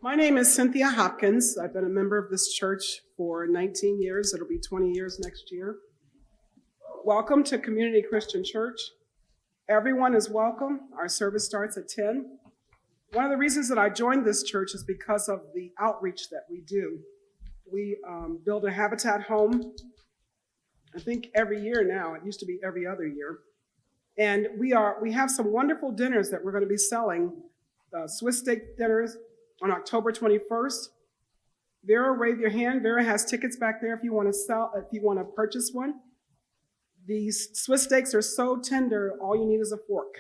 My name is Cynthia Hopkins. I've been a member of this church for 19 years. It'll be 20 years next year. Welcome to Community Christian Church. Everyone is welcome. Our service starts at 10. One of the reasons that I joined this church is because of the outreach that we do. We build a Habitat home, I think every year now. It used to be every other year. And we have some wonderful dinners that we're going to be selling, Swiss steak dinners on October 21st. Vera, wave your hand. Vera has tickets back there if you want to purchase one. These Swiss steaks are so tender, all you need is a fork.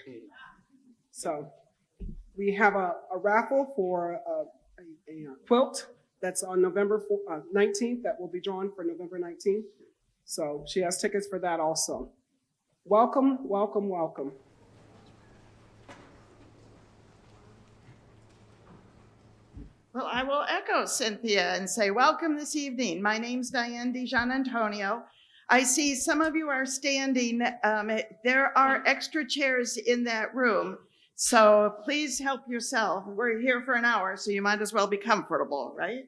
So we have a raffle for a quilt that's on November 19th that will be drawn for November 19th. So she has tickets for that also. Welcome, welcome, welcome. Well, I will echo Cynthia and say welcome this evening. My name's Dianne Digianantonio. I see some of you are standing. There are extra chairs in that room, so please help yourself. We're here for an hour, so you might as well be comfortable, right?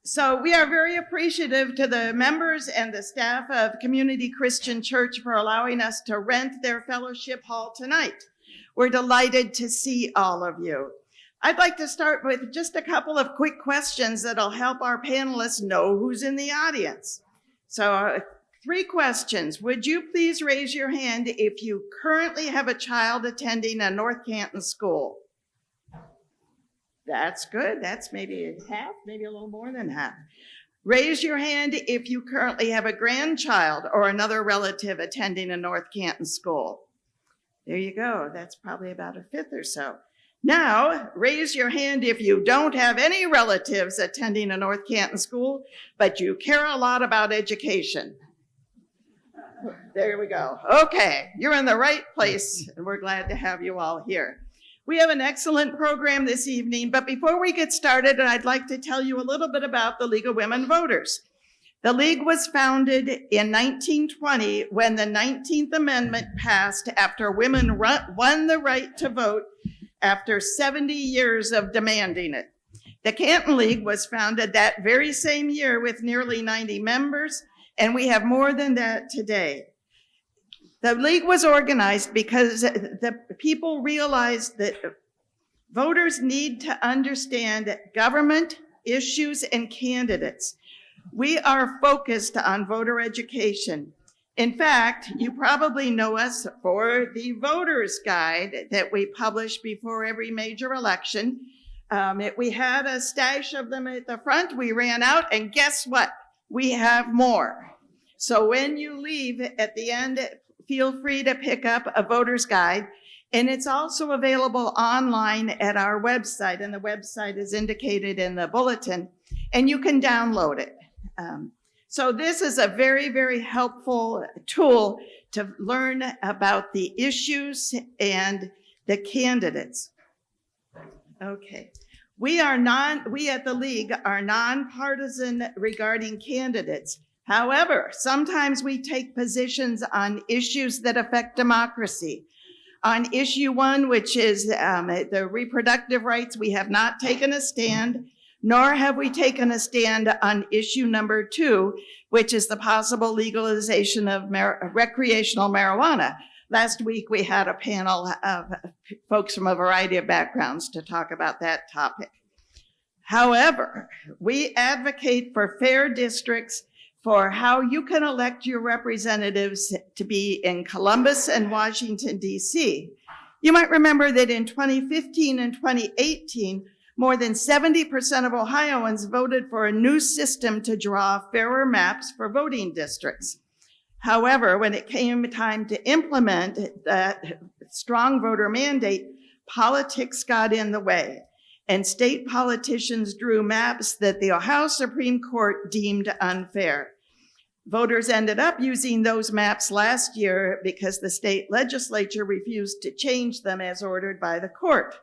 So we are very appreciative to the members and the staff of Community Christian Church for allowing us to rent their fellowship hall tonight. We're delighted to see all of you. I'd like to start with just a couple of quick questions that'll help our panelists know who's in the audience. So 3 questions. Would you please raise your hand if you currently have a child attending a North Canton school? That's good. That's maybe half, maybe a little more than half. Raise your hand if you currently have a grandchild or another relative attending a North Canton school. There you go. That's probably about a fifth or so. Now, raise your hand if you don't have any relatives attending a North Canton school, but you care a lot about education. There we go. Okay, you're in the right place, and we're glad to have you all here. We have an excellent program this evening, but before we get started, I'd like to tell you a little bit about the League of Women Voters. The League was founded in 1920 when the 19th Amendment passed after women won the right to vote after 70 years of demanding it. The Canton League was founded that very same year with nearly 90 members, and we have more than that today. The League was organized because the people realized that voters need to understand government issues and candidates. We are focused on voter education. In fact, you probably know us for the voter's guide that we publish before every major election. We had a stash of them at the front. We ran out, and guess what? We have more. So when you leave at the end, feel free to pick up a voter's guide. And it's also available online at our website, and the website is indicated in the bulletin, and you can download it. So this is a very, very helpful tool to learn about the issues and the candidates. Okay. We at the League are nonpartisan regarding candidates. However, sometimes we take positions on issues that affect democracy. On issue 1, which is the reproductive rights, we have not taken a stand, nor have we taken a stand on issue number 2, which is the possible legalization of recreational marijuana. Last week, we had a panel of folks from a variety of backgrounds to talk about that topic. However, we advocate for fair districts for how you can elect your representatives to be in Columbus and Washington, D.C. You might remember that in 2015 and 2018, more than 70% of Ohioans voted for a new system to draw fairer maps for voting districts. However, when it came time to implement that strong voter mandate, politics got in the way, and state politicians drew maps that the Ohio Supreme Court deemed unfair. Voters ended up using those maps last year because the state legislature refused to change them as ordered by the court.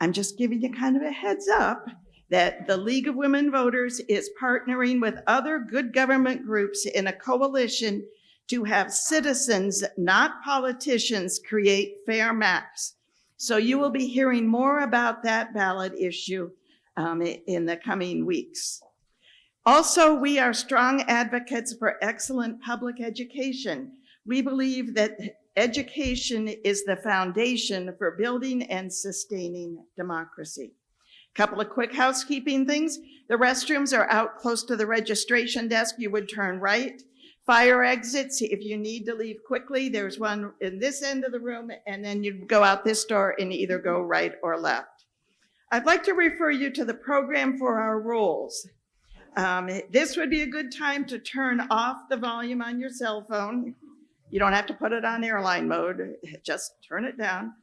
I'm just giving you kind of a heads up that the League of Women Voters is partnering with other good government groups in a coalition to have citizens, not politicians, create fair maps. So you will be hearing more about that ballot issue in the coming weeks. Also, we are strong advocates for excellent public education. We believe that education is the foundation for building and sustaining democracy. Couple of quick housekeeping things. The restrooms are out close to the registration desk. You would turn right. Fire exits, if you need to leave quickly, there's one in this end of the room, and then you'd go out this door and either go right or left. I'd like to refer you to the program for our rules. This would be a good time to turn off the volume on your cell phone. You don't have to put it on airline mode, just turn it down.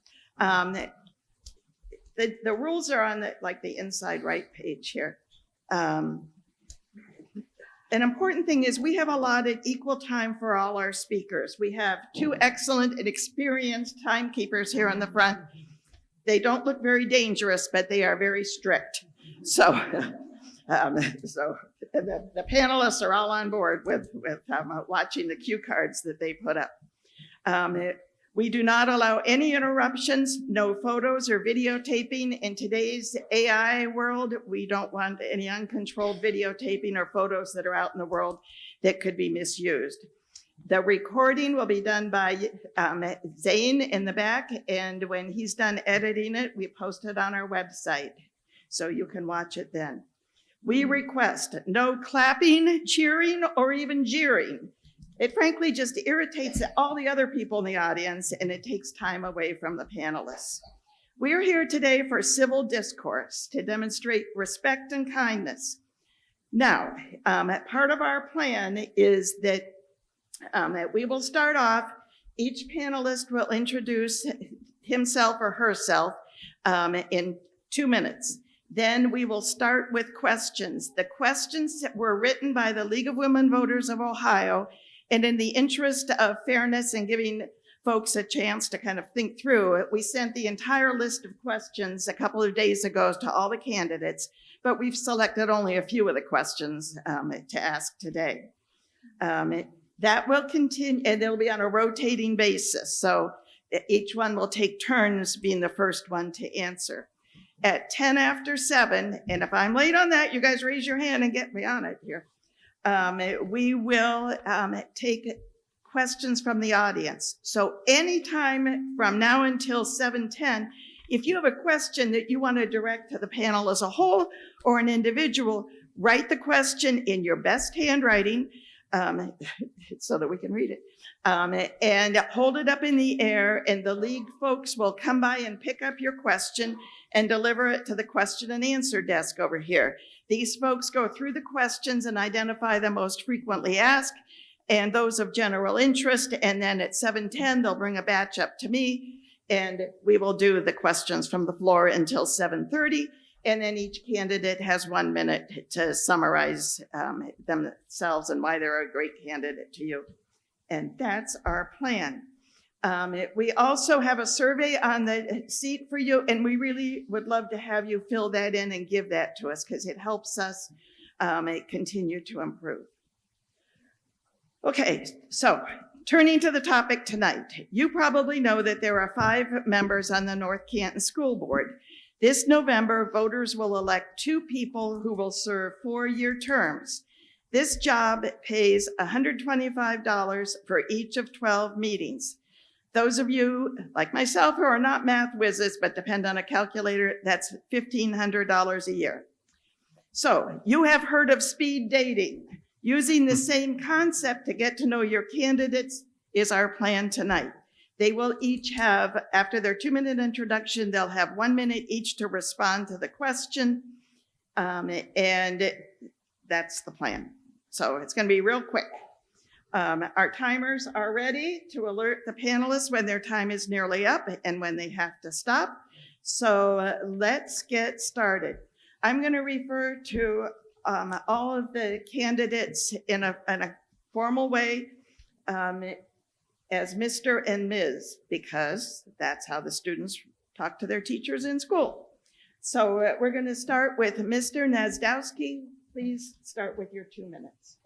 The rules are on the inside right page here. An important thing is we have allotted equal time for all our speakers. We have 2 excellent and experienced timekeepers here on the front. They don't look very dangerous, but they are very strict. So the panelists are all on board with watching the cue cards that they put up. We do not allow any interruptions, no photos or videotaping. In today's AI world, we don't want any uncontrolled videotaping or photos that are out in the world that could be misused. The recording will be done by Zane in the back, and when he's done editing it, we post it on our website, so you can watch it then. We request no clapping, cheering, or even jeering. It frankly just irritates all the other people in the audience, and it takes time away from the panelists. We're here today for civil discourse to demonstrate respect and kindness. Now, part of our plan is that we will start off, each panelist will introduce himself or herself in 2 minutes. Then we will start with questions. The questions that were written by the League of Women Voters of Ohio, and in the interest of fairness and giving folks a chance to kind of think through it, we sent the entire list of questions a couple of days ago to all the candidates, but we've selected only a few of the questions to ask today. That will continue, and it'll be on a rotating basis. So each one will take turns being the first one to answer. At 10 after 7, and if I'm late on that, you guys raise your hand and get me on it here. We will take questions from the audience. So anytime from now until 7:10, if you have a question that you want to direct to the panel as a whole or an individual, write the question in your best handwriting so that we can read it, and hold it up in the air, and the league folks will come by and pick up your question and deliver it to the question and answer desk over here. These folks go through the questions and identify the most frequently asked and those of general interest, and then at 7:10, they'll bring a batch up to me, and we will do the questions from the floor until 7:30, and then each candidate has 1 minute to summarize themselves and why they're a great candidate to you. And that's our plan. We also have a survey on the seat for you, and we really would love to have you fill that in and give that to us because it helps us continue to improve. Okay, so turning to the topic tonight, you probably know that there are 5 members on the North Canton School Board. This November, voters will elect 2 people who will serve 4-year terms. This job pays $125 for each of 12 meetings. Those of you, like myself, who are not math whizzes but depend on a calculator, that's $1,500 a year. So you have heard of speed dating. Using the same concept to get to know your candidates is our plan tonight. They will each have, after their 2-minute introduction, they'll have 1 minute each to respond to the question, and that's the plan. So it's going to be real quick. Our timers are ready to alert the panelists when their time is nearly up and when they have to stop. So let's get started. I'm going to refer to all of the candidates in a formal way as Mr. and Ms., because that's how the students talk to their teachers in school. So we're going to start with Mr. Gniazdowski. Please start with your 2 minutes.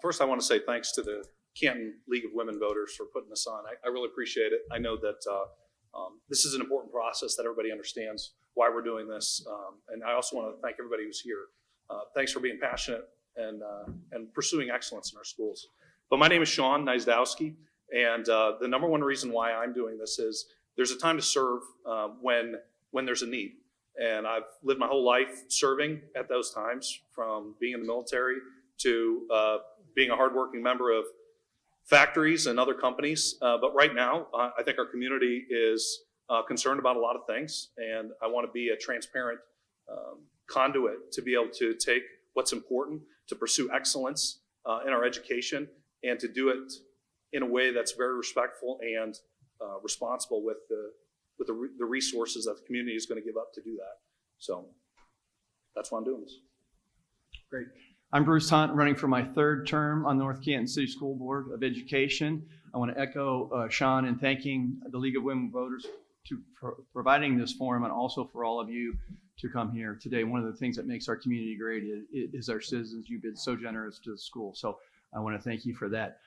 First, I want to say thanks to the Canton League of Women Voters for putting this on. I really appreciate it. I know that This is an important process that everybody understands why we're doing this. And I also want to thank everybody who's here. Thanks for being passionate and pursuing excellence in our schools. But my name is Shawn Gniazdowski, and the number one reason why I'm doing this is there's a time to serve when there's a need. And I've lived my whole life serving at those times, from being in the military to being a hardworking member of factories and other companies. But right now, I think our community is concerned about a lot of things, and I want to be a transparent conduit to be able to take what's important, to pursue excellence in our education, and to do it in a way that's very respectful and responsible with the resources that the community is going to give up to do that. So that's why I'm doing this. Great. I'm Bruce Hunt, running for my third term on the North Canton City School Board of Education. I want to echo Shawn in thanking the League of Women Voters for providing this forum, and also for all of you to come here today. One of the things that makes our community great is our citizens. You've been so generous to the school, so I want to thank you for that.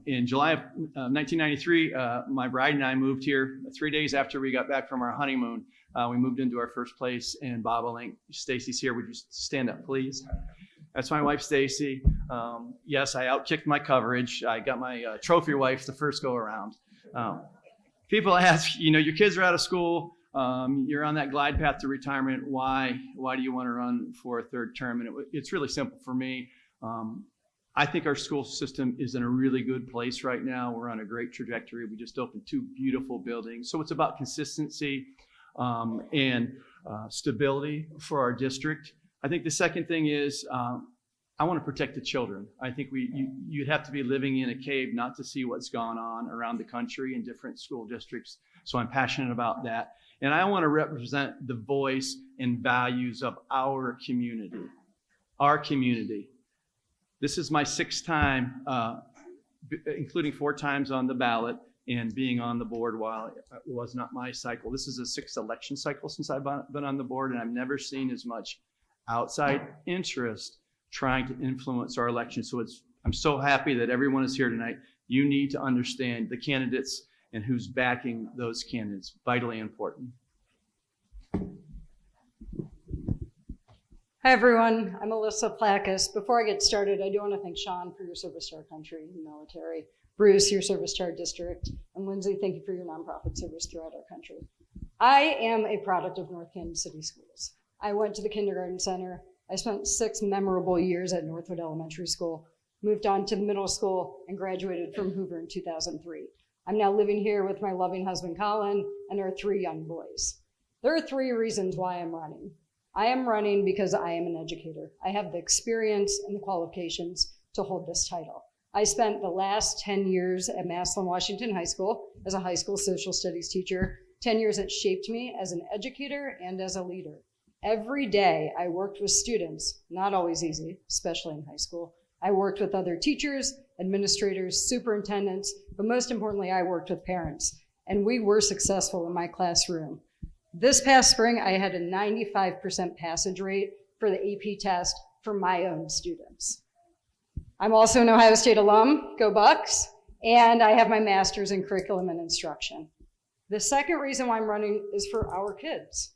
In July of 1993, my bride and I moved here 3 days after we got back from our honeymoon. We moved into our first place in Bobolink. Stacy's here. Would you stand up, please? That's my wife, Stacy. Yes, I outkicked my coverage. I got my trophy wife the first go around. People ask, your kids are out of school. You're on that glide path to retirement. Why do you want to run for a third term? And it's really simple for me. I think our school system is in a really good place right now. We're on a great trajectory. We just opened 2 beautiful buildings. So it's about consistency and stability for our district. I think the second thing is I want to protect the children. I think you'd have to be living in a cave not to see what's gone on around the country in different school districts. So I'm passionate about that. And I want to represent the voice and values of our community. Our community. This is my 6th time, including 4 times on the ballot and being on the board while it was not my cycle. This is the 6th election cycle since I've been on the board, and I've never seen as much outside interest trying to influence our election. So I'm so happy that everyone is here tonight. You need to understand the candidates and who's backing those candidates. Vitally important. Hi, everyone. I'm Alyssa, Plakas. Before I get started, I do want to thank Shawn for your service to our country and military, Bruce, your service to our district, and Lindsey, thank you for your nonprofit service throughout our country. I am a product of North Canton City Schools. I went to the kindergarten center. I spent 6 memorable years at Northwood Elementary School, moved on to the middle school, and graduated from Hoover in 2003. I'm now living here with my loving husband, Colin, and our 3 young boys. There are 3 reasons why I'm running. I am running because I am an educator. I have the experience and the qualifications to hold this title. I spent the last 10 years at Massillon Washington High School as a high school social studies teacher, 10 years that shaped me as an educator and as a leader. Every day I worked with students, not always easy, especially in high school. I worked with other teachers, administrators, superintendents, but most importantly, I worked with parents, and we were successful in my classroom. This past spring, I had a 95% passage rate for the AP test for my own students. I'm also an Ohio State alum, go Bucks, and I have my master's in curriculum and instruction. The second reason why I'm running is for our kids.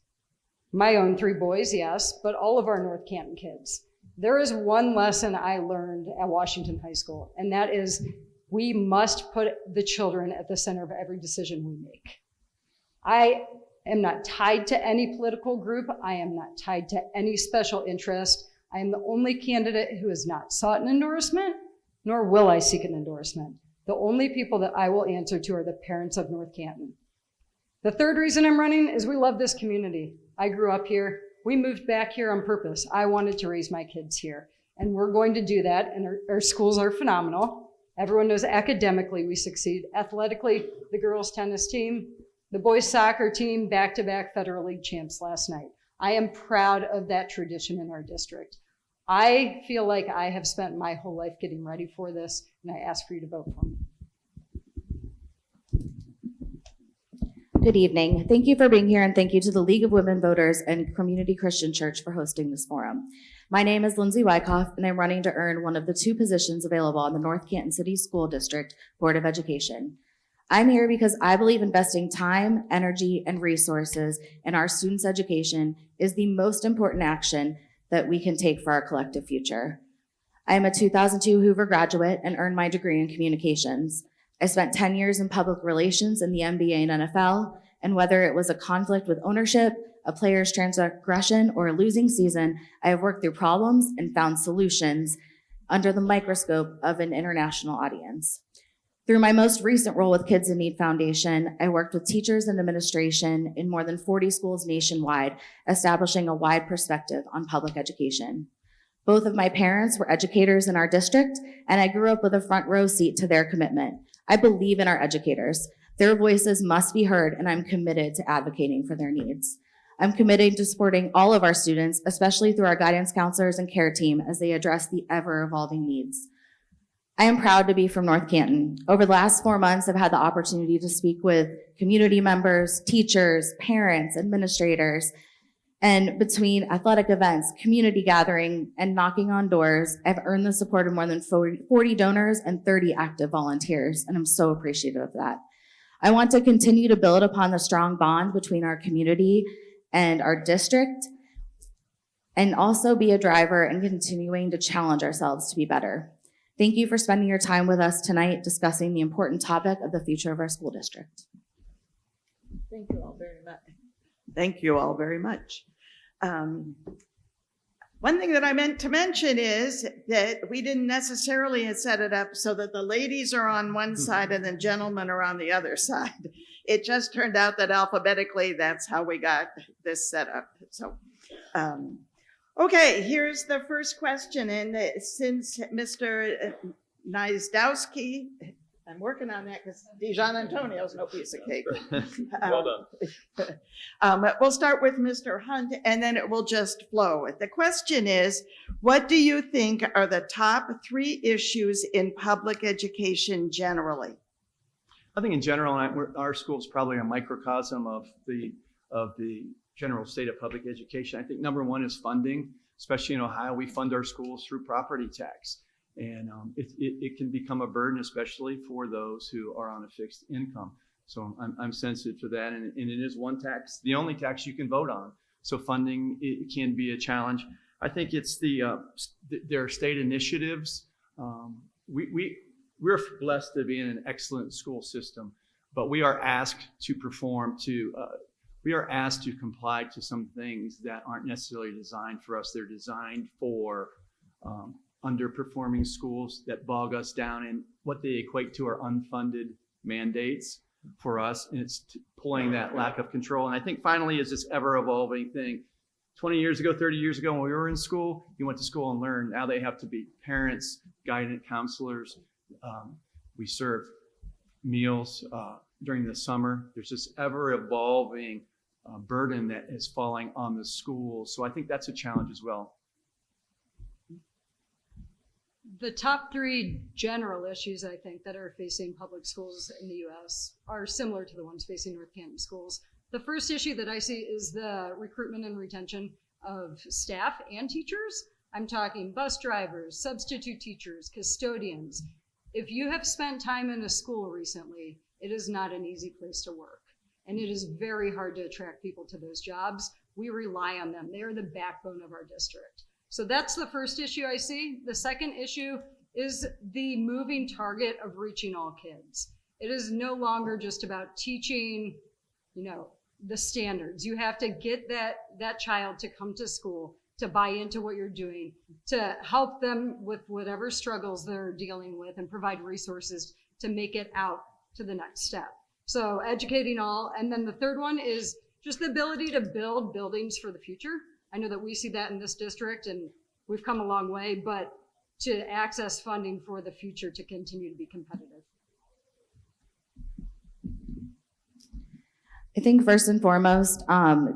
My own 3 boys, yes, but all of our North Canton kids. There is one lesson I learned at Washington High School, and that is we must put the children at the center of every decision we make. I am not tied to any political group. I am not tied to any special interest. I am the only candidate who has not sought an endorsement, nor will I seek an endorsement. The only people that I will answer to are the parents of North Canton. The third reason I'm running is we love this community. I grew up here. We moved back here on purpose. I wanted to raise my kids here, and we're going to do that, and our schools are phenomenal. Everyone knows academically we succeed. Athletically, the girls' tennis team, the boys' soccer team, back-to-back Federal League champs last night. I am proud of that tradition in our district. I feel like I have spent my whole life getting ready for this, and I ask for you to vote for me. Good evening. Thank you for being here, and thank you to the League of Women Voters and Community Christian Church for hosting this forum. My name is Lindsey Wyckoff, and I'm running to earn one of the 2 positions available on the North Canton City School District Board of Education. I'm here because I believe investing time, energy, and resources in our students' education is the most important action that we can take for our collective future. I am a 2002 Hoover graduate and earned my degree in communications. I spent 10 years in public relations in the NBA and NFL, and whether it was a conflict with ownership, a player's transgression, or a losing season, I have worked through problems and found solutions under the microscope of an international audience. Through my most recent role with Kids in Need Foundation, I worked with teachers and administration in more than 40 schools nationwide, establishing a wide perspective on public education. Both of my parents were educators in our district, and I grew up with a front row seat to their commitment. I believe in our educators. Their voices must be heard, and I'm committed to advocating for their needs. I'm committed to supporting all of our students, especially through our guidance counselors and care team as they address the ever-evolving needs. I am proud to be from North Canton. Over the last 4 months, I've had the opportunity to speak with community members, teachers, parents, administrators, and between athletic events, community gathering, and knocking on doors, I've earned the support of more than 40 donors and 30 active volunteers, and I'm so appreciative of that. I want to continue to build upon the strong bond between our community and our district, and also be a driver in continuing to challenge ourselves to be better. Thank you for spending your time with us tonight discussing the important topic of the future of our school district. Thank you all very much. Thank you all very much. One thing that I meant to mention is that we didn't necessarily set it up so that the ladies are on one side and the gentlemen are on the other side. It just turned out that alphabetically, that's how we got this set up. So, okay, here's the first question. And since Mr. Gniazdowski, I'm working on that because Digianantonio is no piece of cake. Well done. We'll start with Mr. Hunt, and then it will just flow. The question is, what do you think are the top 3 issues in public education generally? I think in general, our school is probably a microcosm of the general state of public education. I think number 1 is funding, especially in Ohio. We fund our schools through property tax. And it can become a burden, especially for those who are on a fixed income. So I'm sensitive to that. And it is one tax, the only tax you can vote on. So funding, it can be a challenge. I think it's there are state initiatives. We're blessed to be in an excellent school system, but we are asked to we are asked to comply to some things that aren't necessarily designed for us. They're designed for underperforming schools that bog us down, and what they equate to are unfunded mandates for us, and it's pulling that lack of control. And I think finally is this ever-evolving thing. 20 years ago, 30 years ago, when we were in school, you went to school and learned. Now they have to be parents, guidance counselors. We serve meals during the summer. There's this ever-evolving burden that is falling on the schools. So I think that's a challenge as well. The top 3 general issues, I think, that are facing public schools in the U.S. are similar to the ones facing North Canton schools. The first issue that I see is the recruitment and retention of staff and teachers. I'm talking bus drivers, substitute teachers, custodians. If you have spent time in a school recently, it is not an easy place to work. And it is very hard to attract people to those jobs. We rely on them. They are the backbone of our district. So that's the first issue I see. The second issue is the moving target of reaching all kids. It is no longer just about teaching, the standards. You have to get that child to come to school, to buy into what you're doing, to help them with whatever struggles they're dealing with, and provide resources to make it out to the next step. So educating all. And then the third one is just the ability to build buildings for the future. I know that we see that in this district, and we've come a long way, but to access funding for the future to continue to be competitive. I think first and foremost,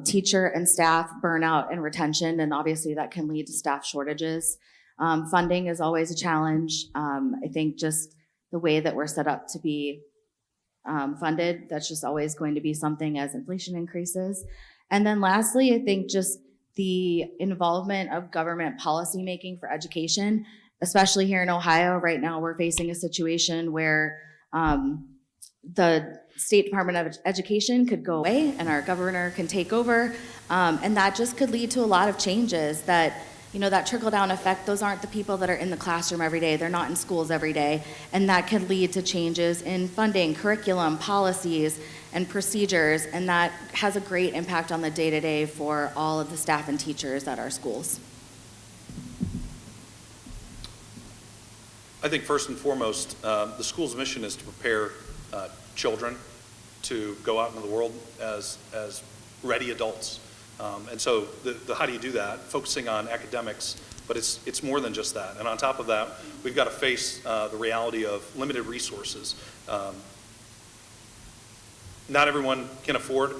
teacher and staff burnout and retention, and obviously that can lead to staff shortages. Funding is always a challenge. I think just the way that we're set up to be funded, that's just always going to be something as inflation increases. And then lastly, I think just the involvement of government policymaking for education, especially here in Ohio. Right now, we're facing a situation where the State Department of Education could go away and our governor can take over. And that just could lead to a lot of changes that, that trickle-down effect. Those aren't the people that are in the classroom every day. They're not in schools every day. And that could lead to changes in funding, curriculum, policies, and procedures. And that has a great impact on the day-to-day for all of the staff and teachers at our schools. I think first and foremost, the school's mission is to prepare children to go out into the world as ready adults. And so the how do you do that? Focusing on academics, but it's more than just that. And on top of that, we've got to face the reality of limited resources. Not everyone can afford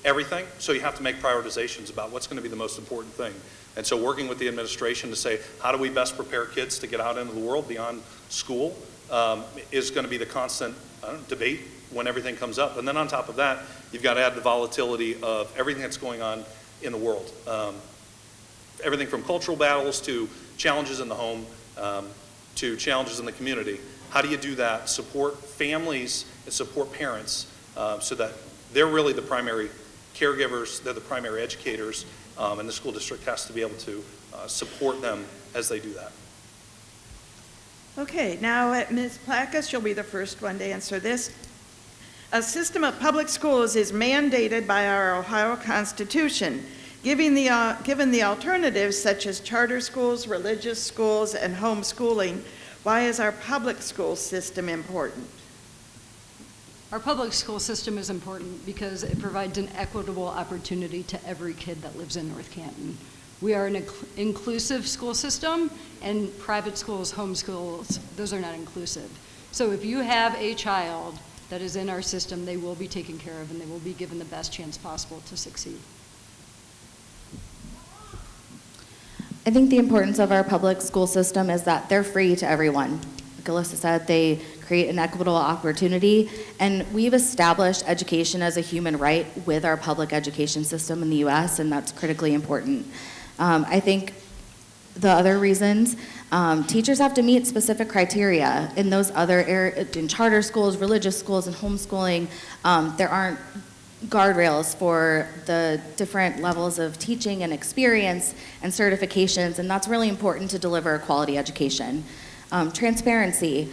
everything, so you have to make prioritizations about what's going to be the most important thing. And so working with the administration to say, how do we best prepare kids to get out into the world beyond school is going to be the constant debate when everything comes up. And then on top of that, you've got to add the volatility of everything that's going on in the world. Everything from cultural battles to challenges in the home to challenges in the community. How do you do that? Support families and support parents so that they're really the primary caregivers, they're the primary educators, and the school district has to be able to support them as they do that. Okay, now Ms. Plakas, you'll be the first one to answer this. A system of public schools is mandated by our Ohio Constitution. Given the alternatives such as charter schools, religious schools, and homeschooling, why is our public school system important? Our public school system is important because it provides an equitable opportunity to every kid that lives in North Canton. We are an inclusive school system, and private schools, home schools, those are not inclusive. So if you have a child that is in our system, they will be taken care of and they will be given the best chance possible to succeed. I think the importance of our public school system is that they're free to everyone. Like Alyssa said, they create an equitable opportunity, and we've established education as a human right with our public education system in the US, and that's critically important. I think the other reasons, teachers have to meet specific criteria. In those other areas, in charter schools, religious schools, and homeschooling, there aren't guardrails for the different levels of teaching and experience and certifications, and that's really important to deliver a quality education. Transparency.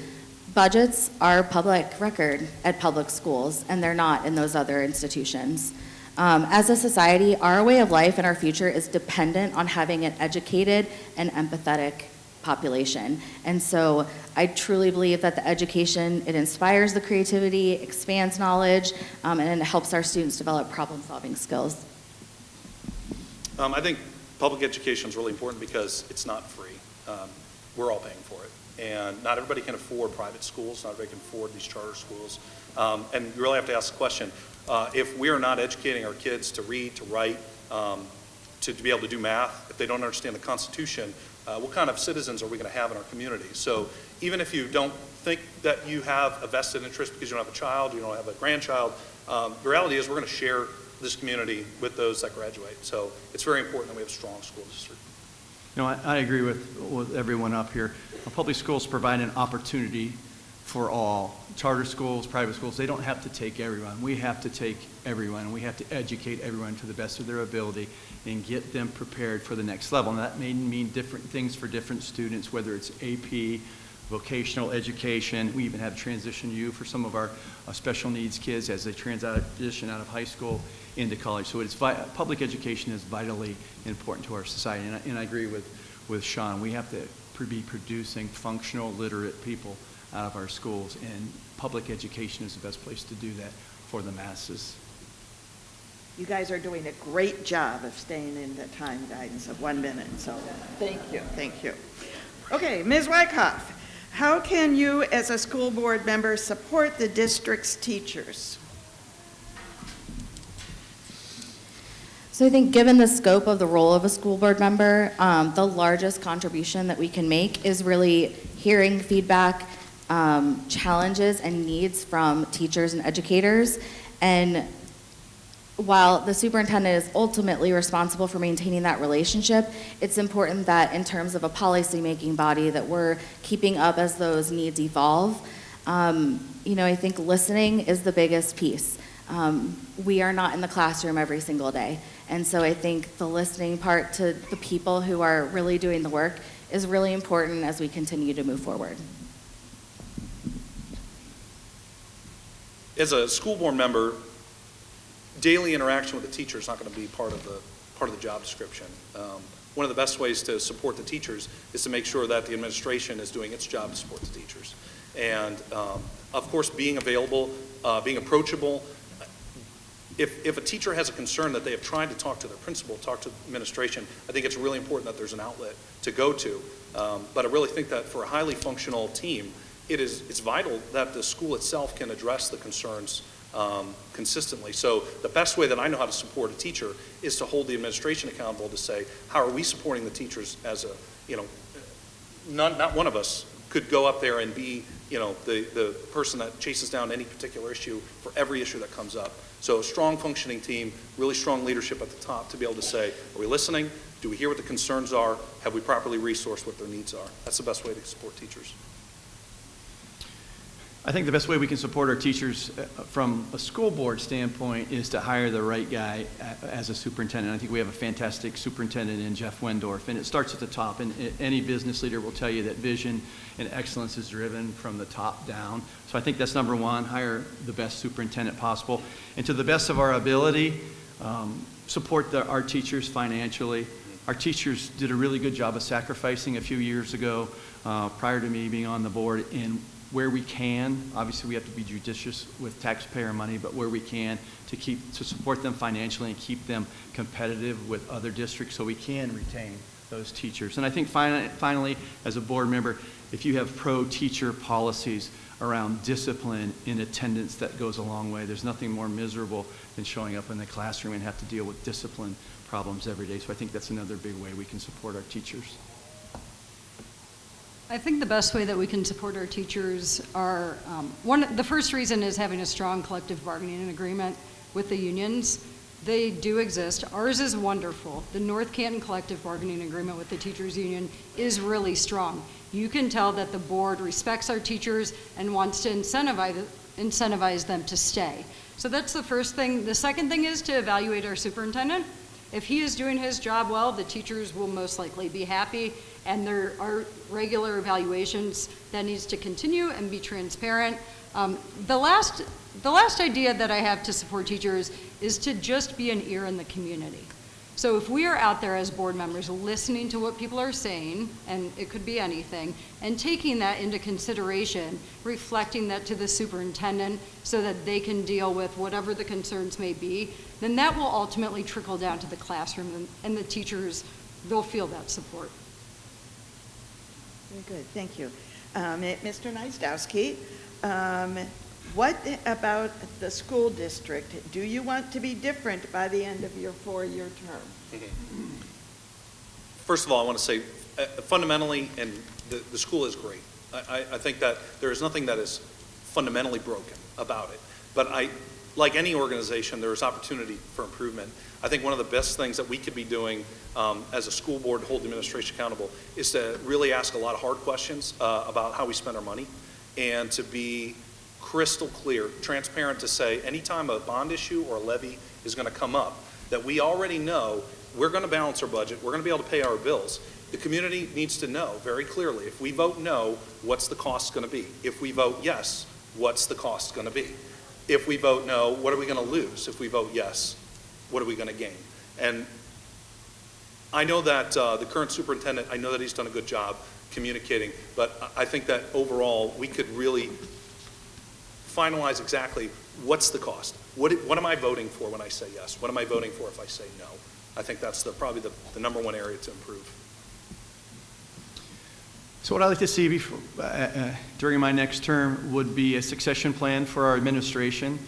Budgets are public record at public schools, and they're not in those other institutions. As a society, our way of life and our future is dependent on having an educated and empathetic population. And so I truly believe that the education, it inspires the creativity, expands knowledge, and it helps our students develop problem-solving skills. I think public education is really important because it's not free. We're all paying for it. And not everybody can afford private schools, not everybody can afford these charter schools. And you really have to ask the question, if we are not educating our kids to read, to write, to be able to do math, if they don't understand the Constitution, what kind of citizens are we going to have in our community? So even if you don't think that you have a vested interest because you don't have a child, you don't have a grandchild, the reality is we're going to share this community with those that graduate. So it's very important that we have a strong school district. I agree with everyone up here. Public schools provide an opportunity for all. Charter schools, private schools, they don't have to take everyone. We have to take everyone, and we have to educate everyone to the best of their ability and get them prepared for the next level. And that may mean different things for different students, whether it's AP, vocational education. We even have Transition U for some of our special needs kids as they transition out of high school into college. So public education is vitally important to our society. And I agree with Shawn. We have to be producing functional, literate people out of our schools, and public education is the best place to do that for the masses. You guys are doing a great job of staying in the time guidance of 1 minute, so thank you, thank you. Okay, Ms. Wyckoff, how can you as a school board member support the district's teachers? So I think given the scope of the role of a school board member, the largest contribution that we can make is really hearing feedback, challenges and needs from teachers and educators. And while the superintendent is ultimately responsible for maintaining that relationship, it's important that in terms of a policy-making body that we're keeping up as those needs evolve. I think listening is the biggest piece. We are not in the classroom every single day. And so I think the listening part to the people who are really doing the work is really important as we continue to move forward. As a school board member, daily interaction with the teacher is not going to be part of the job description. One of the best ways to support the teachers is to make sure that the administration is doing its job to support the teachers. And of course, being available, being approachable. If a teacher has a concern that they have tried to talk to their principal, talk to the administration, I think it's really important that there's an outlet to go to. But I really think that for a highly functional team, it's vital that the school itself can address the concerns consistently. So the best way that I know how to support a teacher is to hold the administration accountable to say, how are we supporting the teachers as not one of us could go up there and be, the person that chases down any particular issue for every issue that comes up. So a strong functioning team, really strong leadership at the top to be able to say, are we listening? Do we hear what the concerns are? Have we properly resourced what their needs are? That's the best way to support teachers. I think the best way we can support our teachers from a school board standpoint is to hire the right guy as a superintendent. I think we have a fantastic superintendent in Jeff Wendorf, and it starts at the top. And any business leader will tell you that vision and excellence is driven from the top down. So I think that's number one, hire the best superintendent possible. And to the best of our ability, support our teachers financially. Our teachers did a really good job of sacrificing a few years ago prior to me being on the board, and where we can, obviously we have to be judicious with taxpayer money, but where we can to support them financially and keep them competitive with other districts so we can retain those teachers. And I think finally, as a board member, if you have pro-teacher policies around discipline in attendance, that goes a long way. There's nothing more miserable than showing up in the classroom and have to deal with discipline problems every day. So I think that's another big way we can support our teachers. I think the best way that we can support our teachers are, the first reason is having a strong collective bargaining agreement with the unions. They do exist. Ours is wonderful. The North Canton collective bargaining agreement with the teachers union is really strong. You can tell that the board respects our teachers and wants to incentivize them to stay. So that's the first thing. The second thing is to evaluate our superintendent. If he is doing his job well, the teachers will most likely be happy, and there are regular evaluations that needs to continue and be transparent. The last idea that I have to support teachers is to just be an ear in the community. So if we are out there as board members listening to what people are saying, and it could be anything, and taking that into consideration, reflecting that to the superintendent so that they can deal with whatever the concerns may be, then that will ultimately trickle down to the classroom, and the teachers, they'll feel that support. Very good, thank you. Mr. Gniazdowski, what about the school district? Do you want to be different by the end of your 4-year term? First of all, I want to say fundamentally, and the school is great. I think that there is nothing that is fundamentally broken about it. But like any organization, there is opportunity for improvement. I think one of the best things that we could be doing as a school board to hold the administration accountable is to really ask a lot of hard questions about how we spend our money, and to be crystal clear, transparent, to say anytime a bond issue or a levy is going to come up, that we already know we're going to balance our budget, we're going to be able to pay our bills. The community needs to know very clearly, if we vote no, what's the cost going to be? If we vote yes, what's the cost going to be? If we vote no, what are we going to lose? If we vote yes, what are we going to gain? And I know that the current superintendent, I know that he's done a good job communicating, but I think that overall we could really finalize exactly what's the cost. What am I voting for when I say yes? What am I voting for if I say no? I think that's probably the number one area to improve. So what I'd like to see during my next term would be a succession plan for our administration.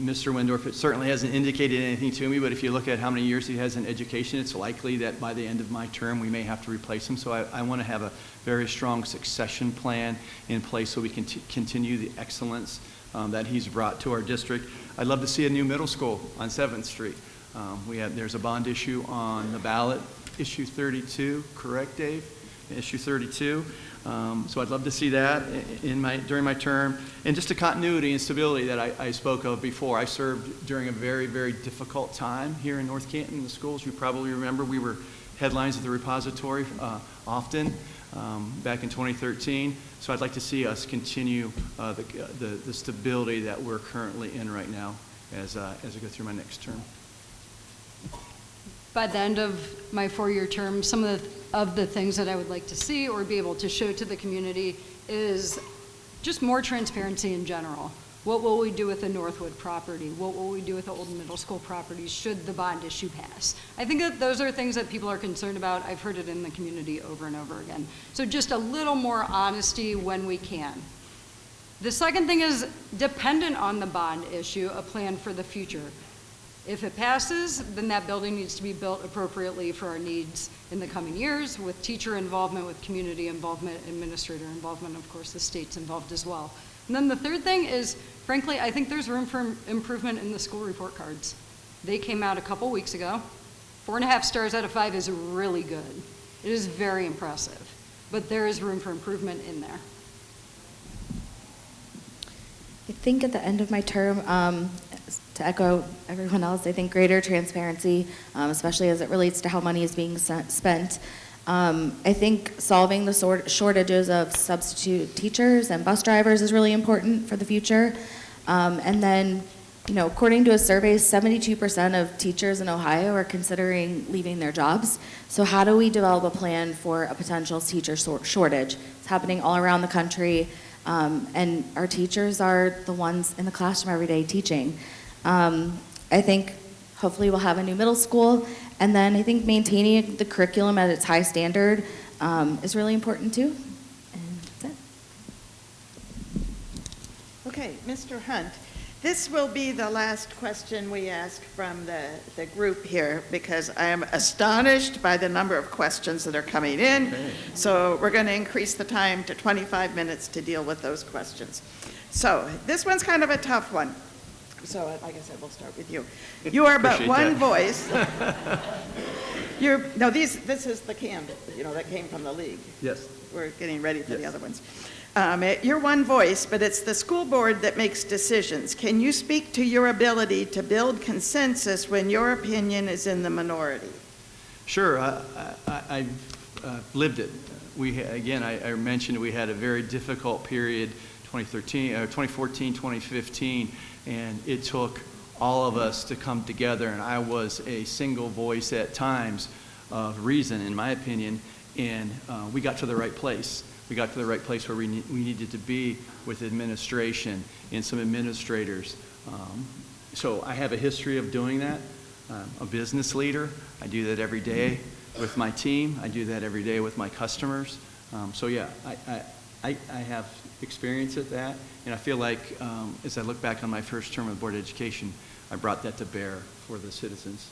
Mr. Wendorf, it certainly hasn't indicated anything to me, but if you look at how many years he has in education, it's likely that by the end of my term we may have to replace him. So I want to have a very strong succession plan in place so we can continue the excellence that he's brought to our district. I'd love to see a new middle school on 7th Street. There's a bond issue on the ballot, issue 32, correct, Dave? Issue 32. So I'd love to see that during my term. And just the continuity and stability that I spoke of before. I served during a very, very difficult time here in North Canton in the schools. You probably remember we were headlines at the repository often back in 2013. So I'd like to see us continue the stability that we're currently in right now as I go through my next term. By the end of my 4-year term, some of the things that I would like to see or be able to show to the community is just more transparency in general. What will we do with the Northwood property? What will we do with the old middle school properties should the bond issue pass? I think that those are things that people are concerned about. I've heard it in the community over and over again. So just a little more honesty when we can. The second thing is dependent on the bond issue, a plan for the future. If it passes, then that building needs to be built appropriately for our needs in the coming years with teacher involvement, with community involvement, administrator involvement, of course the state's involved as well. And then the third thing is, frankly, I think there's room for improvement in the school report cards. They came out a couple weeks ago. 4.5 stars out of 5 is really good. It is very impressive, but there is room for improvement in there. I think at the end of my term, to echo everyone else, I think greater transparency, especially as it relates to how money is being spent. I think solving the shortages of substitute teachers and bus drivers is really important for the future. And then, according to a survey, 72% of teachers in Ohio are considering leaving their jobs. So how do we develop a plan for a potential teacher shortage? It's happening all around the country. And our teachers are the ones in the classroom every day teaching. I think hopefully we'll have a new middle school, and then I think maintaining the curriculum at its high standard is really important too. And that's it. Okay, Mr. Hunt, this will be the last question we ask from the group here because I am astonished by the number of questions that are coming in. Okay. So we're going to increase the time to 25 minutes to deal with those questions. So this one's kind of a tough one. So like I said, we'll start with you. You are but one voice. This is the can, that came from the league. Yes. We're getting ready for the other ones. You're one voice, but it's the school board that makes decisions. Can you speak to your ability to build consensus when your opinion is in the minority? Sure, I've lived it. I mentioned we had a very difficult period, 2014, 2015, and it took all of us to come together, and I was a single voice at times of reason, in my opinion, and we got to the right place. We got to the right place where we needed to be with administration and some administrators. So I have a history of doing that. I'm a business leader. I do that every day with my team. I do that every day with my customers. I have experience at that, and I feel like as I look back on my first term of the Board of Education, I brought that to bear for the citizens.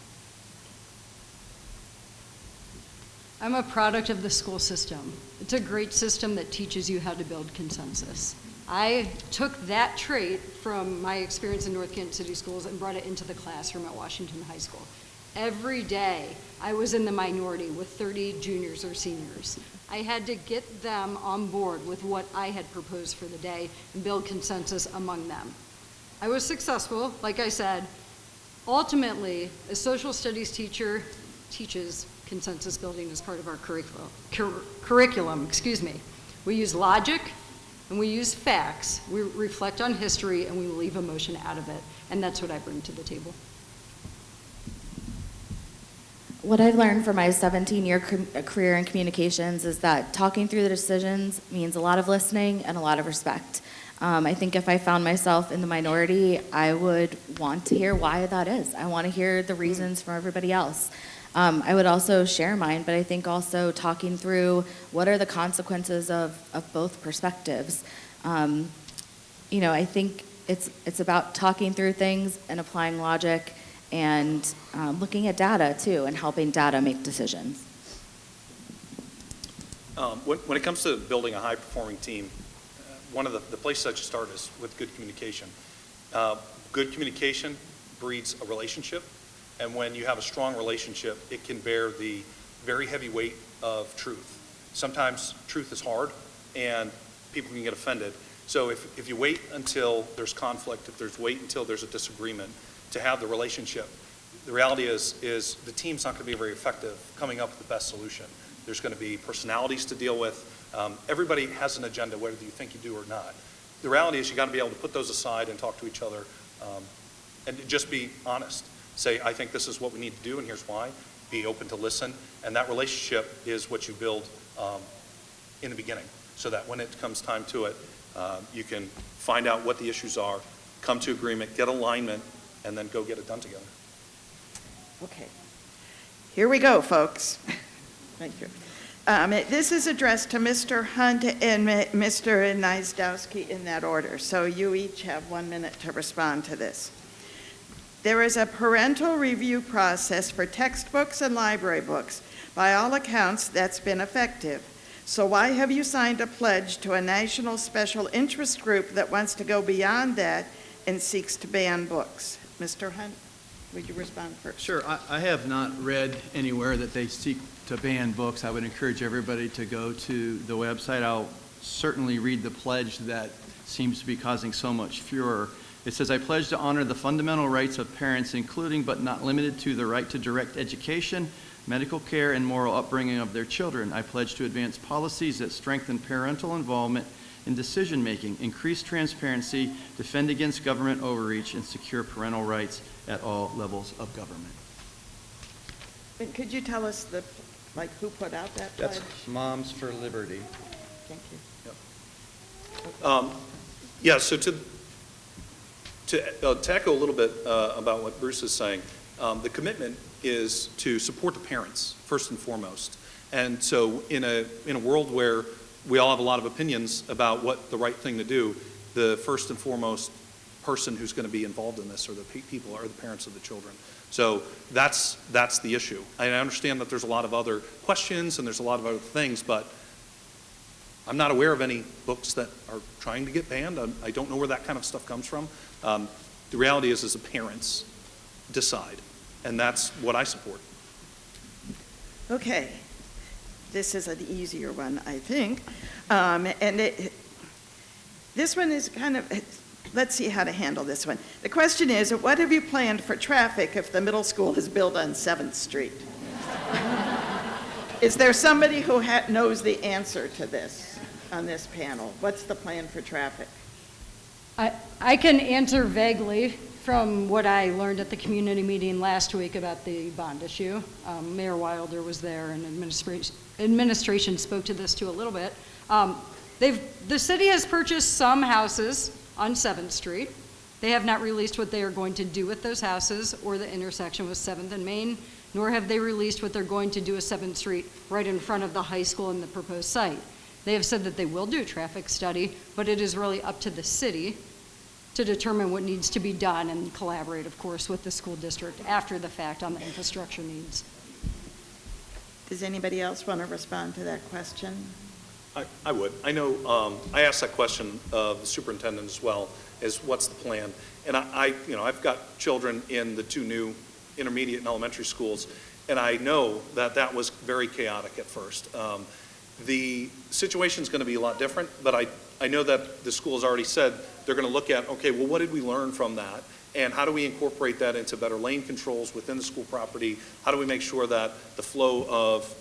I'm a product of the school system. It's a great system that teaches you how to build consensus. I took that trait from my experience in North Canton City Schools and brought it into the classroom at Washington High School. Every day, I was in the minority with 30 juniors or seniors. I had to get them on board with what I had proposed for the day and build consensus among them. I was successful, like I said. Ultimately, a social studies teacher teaches consensus building as part of our curriculum. We use logic and we use facts. We reflect on history and we leave emotion out of it. And that's what I bring to the table. What I've learned from my 17-year career in communications is that talking through the decisions means a lot of listening and a lot of respect. I think if I found myself in the minority, I would want to hear why that is. I want to hear the reasons from everybody else. I would also share mine, but I think also talking through what are the consequences of both perspectives. I think it's about talking through things and applying logic and looking at data too and helping data make decisions. When it comes to building a high-performing team, one of the places I should start is with good communication. Good communication breeds a relationship, and when you have a strong relationship, it can bear the very heavy weight of truth. Sometimes truth is hard, and people can get offended. So if you wait until there's conflict, wait until there's a disagreement to have the relationship, the reality is the team's not going to be very effective coming up with the best solution. There's going to be personalities to deal with. Everybody has an agenda, whether you think you do or not. The reality is you got to be able to put those aside and talk to each other and just be honest. Say, I think this is what we need to do and here's why. Be open to listen. And that relationship is what you build in the beginning so that when it comes time to it, you can find out what the issues are, come to agreement, get alignment, and then go get it done together. Okay. Here we go, folks. Thank you. This is addressed to Mr. Hunt and Mr. Gniazdowski in that order, so you each have 1 minute to respond to this. There is a parental review process for textbooks and library books. By all accounts, that's been effective. So why have you signed a pledge to a national special interest group that wants to go beyond that and seeks to ban books? Mr. Hunt, would you respond first? Sure. I have not read anywhere that they seek to ban books. I would encourage everybody to go to the website. I'll certainly read the pledge that seems to be causing so much furor. It says, I pledge to honor the fundamental rights of parents, including but not limited to the right to direct education, medical care, and moral upbringing of their children. I pledge to advance policies that strengthen parental involvement in decision-making, increase transparency, defend against government overreach, and secure parental rights at all levels of government. And could you tell us who put out that pledge? That's Moms for Liberty. Thank you. Yeah, so to echo a little bit about what Bruce is saying, the commitment is to support the parents first and foremost. And so in a world where we all have a lot of opinions about what the right thing to do, the first and foremost person who's going to be involved in this are the people, are the parents of the children. So that's the issue. I understand that there's a lot of other questions and there's a lot of other things, but I'm not aware of any books that are trying to get banned. I don't know where that kind of stuff comes from. The reality is the parents decide, and that's what I support. Okay. This is an easier one, I think. This one is kind of, let's see how to handle this one. The question is, what have you planned for traffic if the middle school is built on 7th Street? Is there somebody who knows the answer to this on this panel? What's the plan for traffic? I can answer vaguely from what I learned at the community meeting last week about the bond issue. Mayor Wilder was there and administration spoke to this too a little bit. The city has purchased some houses on 7th Street. They have not released what they are going to do with those houses or the intersection with 7th and Main, nor have they released what they're going to do with 7th Street right in front of the high school and the proposed site. They have said that they will do a traffic study, but it is really up to the city to determine what needs to be done and collaborate, of course, with the school district after the fact on the infrastructure needs. Does anybody else want to respond to that question? I would. I know I asked that question of the superintendent as well, is what's the plan? And I've got children in the 2 new intermediate and elementary schools, and I know that was very chaotic at first. The situation is going to be a lot different, but I know that the school has already said they're going to look at, okay, well, what did we learn from that? And how do we incorporate that into better lane controls within the school property? How do we make sure that the flow of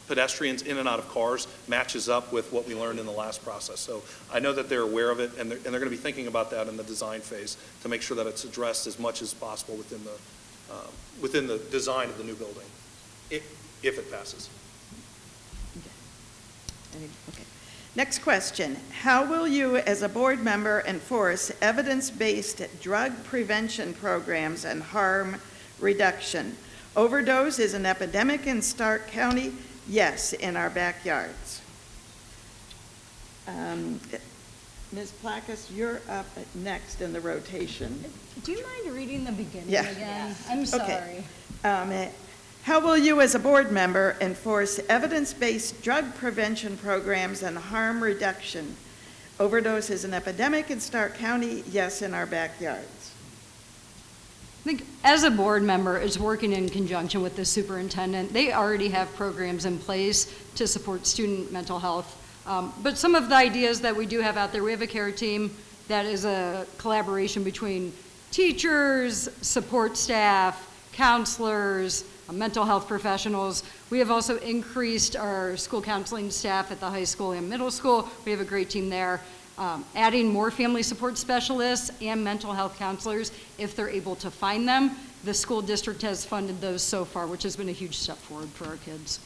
pedestrians in and out of cars matches up with what we learned in the last process? So I know that they're aware of it, and they're going to be thinking about that in the design phase to make sure that it's addressed as much as possible within the design of the new building, if it passes. Okay. Next question. How will you, as a board member, enforce evidence-based drug prevention programs and harm reduction? Overdose is an epidemic in Stark County. Yes, in our backyards. Ms. Plakas, you're up next in the rotation. Do you mind reading the beginning Yeah. again? I'm sorry. Okay. How will you, as a board member, enforce evidence-based drug prevention programs and harm reduction? Overdose is an epidemic in Stark County. Yes, in our backyards. I think as a board member, it's working in conjunction with the superintendent. They already have programs in place to support student mental health But some of the ideas that we do have out there, we have a care team that is a collaboration between teachers, support staff, counselors, mental health professionals. We have also increased our school counseling staff at the high school and middle school. We have a great team there. Adding more family support specialists and mental health counselors if they're able to find them. The school district has funded those so far, which has been a huge step forward for our kids.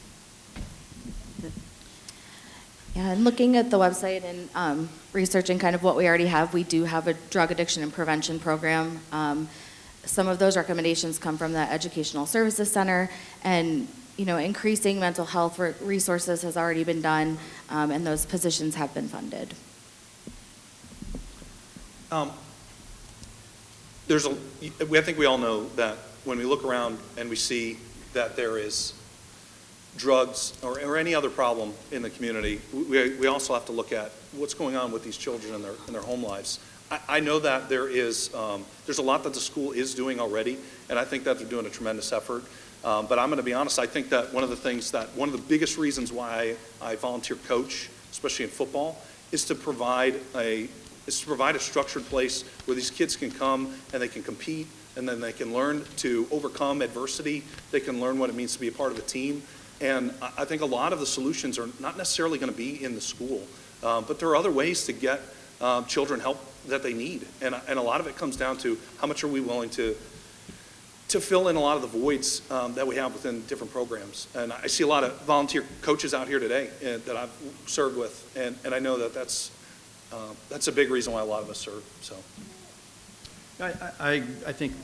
Yeah, and looking at the website and researching kind of what we already have, we do have a drug addiction and prevention program. Some of those recommendations come from the Educational Services Center, and increasing mental health resources has already been done, and those positions have been funded. I think we all know that when we look around and we see that there is drugs or any other problem in the community, we also have to look at what's going on with these children in their home lives. I know that there's a lot that the school is doing already, and I think that they're doing a tremendous effort. But I'm going to be honest, I think that one of the biggest reasons why I volunteer coach, especially in football, is to provide a structured place where these kids can come and they can compete, and then they can learn to overcome adversity. They can learn what it means to be a part of a team. And I think a lot of the solutions are not necessarily going to be in the school, but there are other ways to get children help that they need. And a lot of it comes down to how much are we willing to fill in a lot of the voids that we have within different programs. And I see a lot of volunteer coaches out here today that I've served with, and I know that that's a big reason why a lot of us serve. So, I think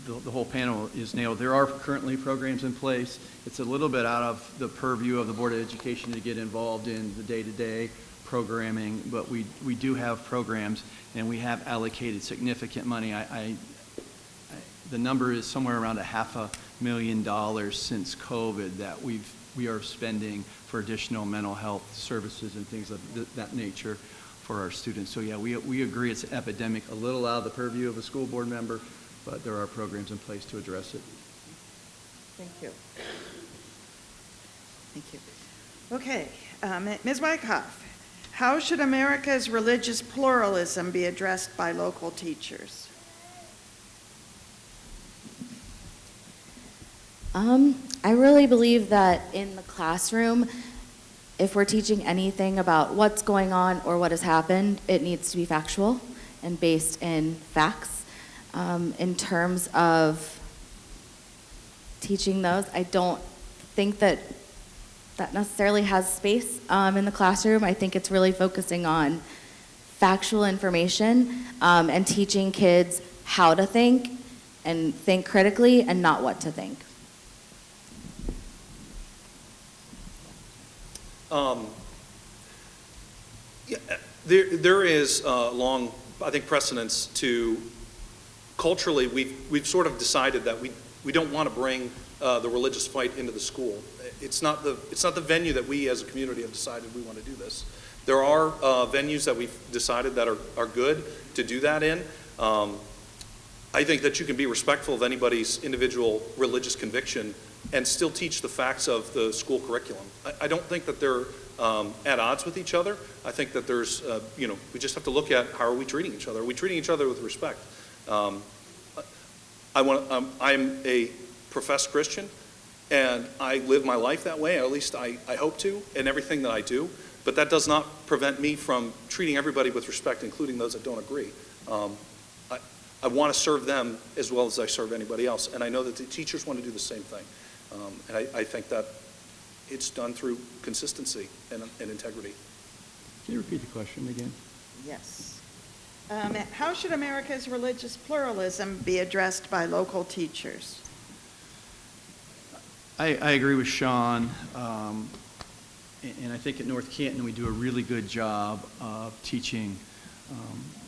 the whole panel is nailed. There are currently programs in place. It's a little bit out of the purview of the Board of Education to get involved in the day-to-day programming, but we do have programs, and we have allocated significant money. The number is somewhere around $500,000 since COVID that we are spending for additional mental health services and things of that nature for our students. So yeah, we agree it's an epidemic, a little out of the purview of a school board member, but there are programs in place to address it. Thank you. Thank you. Okay, Ms. Wyckoff, how should America's religious pluralism be addressed by local teachers? I really believe that in the classroom, if we're teaching anything about what's going on or what has happened, it needs to be factual and based in facts. In terms of teaching those, I don't think that necessarily has space in the classroom. I think it's really focusing on factual information and teaching kids how to think and think critically and not what to think. There is long, I think, precedence to culturally. We've sort of decided that we don't want to bring the religious fight into the school. It's not the venue that we as a community have decided we want to do this. There are venues that we've decided that are good to do that in. I think that you can be respectful of anybody's individual religious conviction and still teach the facts of the school curriculum. I don't think that they're at odds with each other. I think that there's, we just have to look at how are we treating each other. Are we treating each other with respect? I'm a professed Christian, and I live my life that way, or at least I hope to, in everything that I do. But that does not prevent me from treating everybody with respect, including those that don't agree. I want to serve them as well as I serve anybody else, and I know that the teachers want to do the same thing. And I think that it's done through consistency and integrity. Can you repeat the question again? Yes. How should America's religious pluralism be addressed by local teachers? I agree with Shawn, and I think at North Canton we do a really good job of teaching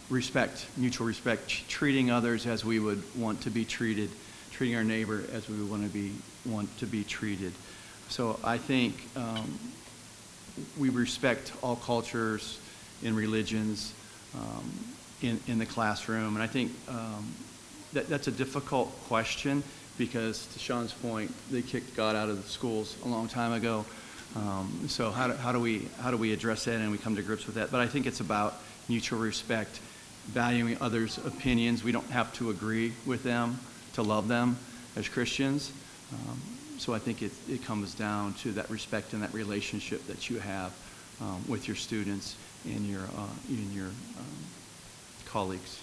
respect, mutual respect, treating others as we would want to be treated, treating our neighbor as we would want to be treated. So I think we respect all cultures and religions in the classroom, and I think that's a difficult question because, to Shawn's point, they kicked God out of the schools a long time ago. So how do we address that and we come to grips with that? But I think it's about mutual respect, valuing others' opinions. We don't have to agree with them to love them as Christians. So I think it comes down to that respect and that relationship that you have with your students and your colleagues.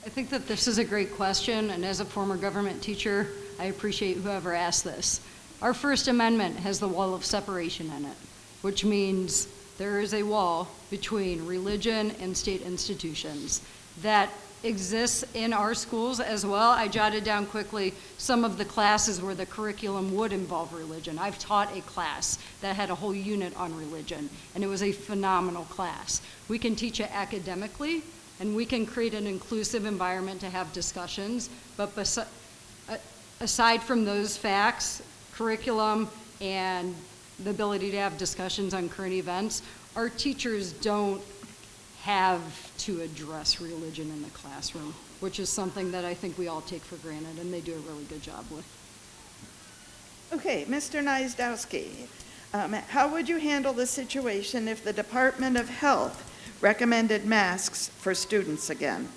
I think that this is a great question, and as a former government teacher, I appreciate whoever asked this. Our First Amendment has the wall of separation in it, which means there is a wall between religion and state institutions that exists in our schools as well. I jotted down quickly some of the classes where the curriculum would involve religion. I've taught a class that had a whole unit on religion, and it was a phenomenal class. We can teach it academically, and we can create an inclusive environment to have discussions, but aside from those facts, curriculum, and the ability to have discussions on current events, our teachers don't have to address religion in the classroom, which is something that I think we all take for granted, and they do a really good job with. Okay, Mr. Gniazdowski, how would you handle the situation if the Department of Health recommended masks for students again?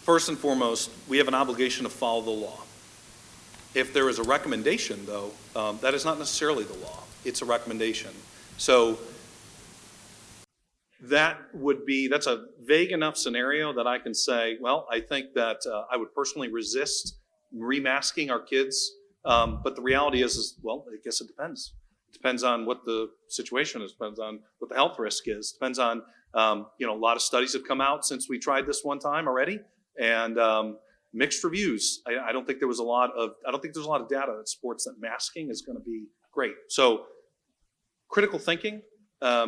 First and foremost, we have an obligation to follow the law. If there is a recommendation, though, that is not necessarily the law. It's a recommendation. So that's a vague enough scenario that I can say, well, I think that I would personally resist remasking our kids. But the reality is, well, I guess it depends. It depends on what the situation is, depends on what the health risk is, depends on, a lot of studies have come out since we tried this one time already, and mixed reviews. I don't think there's a lot of data that supports that masking is going to be great. So critical thinking,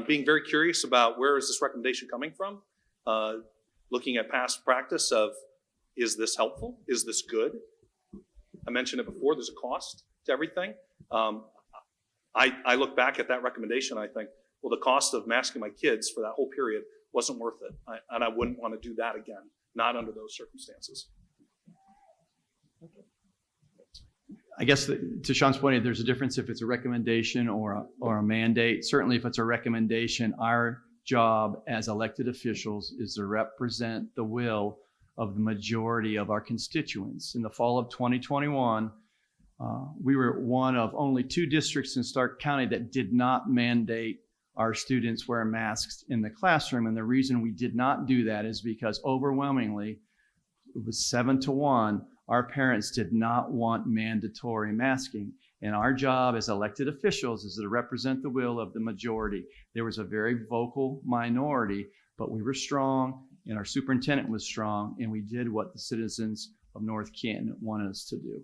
being very curious about where is this recommendation coming from, looking at past practice of, is this helpful? Is this good? I mentioned it before, there's a cost to everything. I look back at that recommendation, I think, well, the cost of masking my kids for that whole period wasn't worth it. And I wouldn't want to do that again, not under those circumstances. I guess to Shawn's point, there's a difference if it's a recommendation or a mandate. Certainly if it's a recommendation, our job as elected officials is to represent the will of the majority of our constituents. In the fall of 2021, we were one of only 2 districts in Stark County that did not mandate our students wear masks in the classroom. And the reason we did not do that is because overwhelmingly, it was 7-1, our parents did not want mandatory masking. And our job as elected officials is to represent the will of the majority. There was a very vocal minority, but we were strong and our superintendent was strong, and we did what the citizens of North Canton wanted us to do.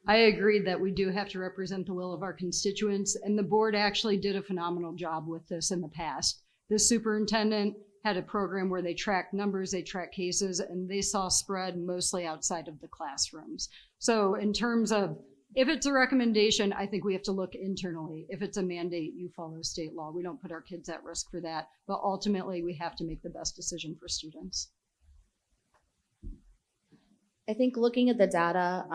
I agree that we do have to represent the will of our constituents, and the board actually did a phenomenal job with this in the past. The superintendent had a program where they tracked numbers, they tracked cases, and they saw spread mostly outside of the classrooms. So in terms of, if it's a recommendation, I think we have to look internally. If it's a mandate, you follow state law. We don't put our kids at risk for that, but ultimately we have to make the best decision for students. I think looking at the data,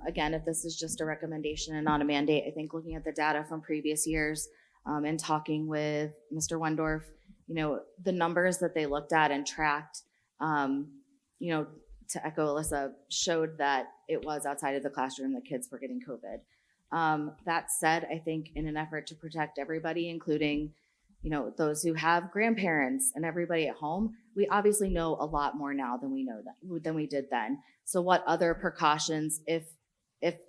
again, if this is just a recommendation and not a mandate, I think looking at the data from previous years and talking with Mr. Wendorf, the numbers that they looked at and tracked, to echo Alyssa, showed that it was outside of the classroom that kids were getting COVID. That said, I think in an effort to protect everybody, including those who have grandparents and everybody at home, we obviously know a lot more now than we did then. So what other precautions, if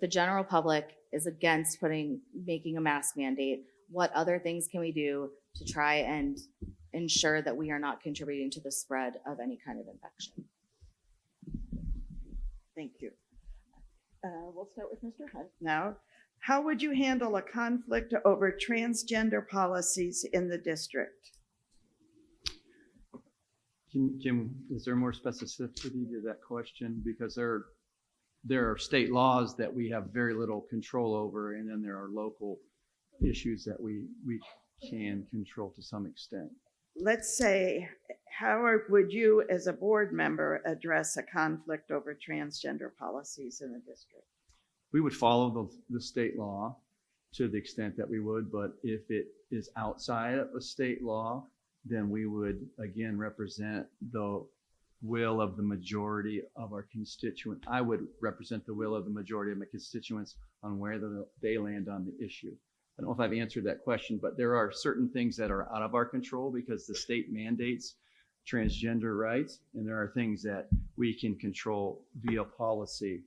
the general public is against making a mask mandate, what other things can we do to try and ensure that we are not contributing to the spread of any kind of infection? Thank you. We'll start with Mr. Hunt now. How would you handle a conflict over transgender policies in the district? Is there more specificity to that question? Because there are state laws that we have very little control over, and then there are local issues that we can control to some extent. Let's say would you, as a board member, address a conflict over transgender policies in the district? We would follow the state law to the extent that we would, but if it is outside of a state law, then we would again represent the will of the majority of our constituents. I would represent the will of the majority of my constituents on where they land on the issue. I don't know if I've answered that question, but there are certain things that are out of our control because the state mandates transgender rights, and there are things that we can control via policy.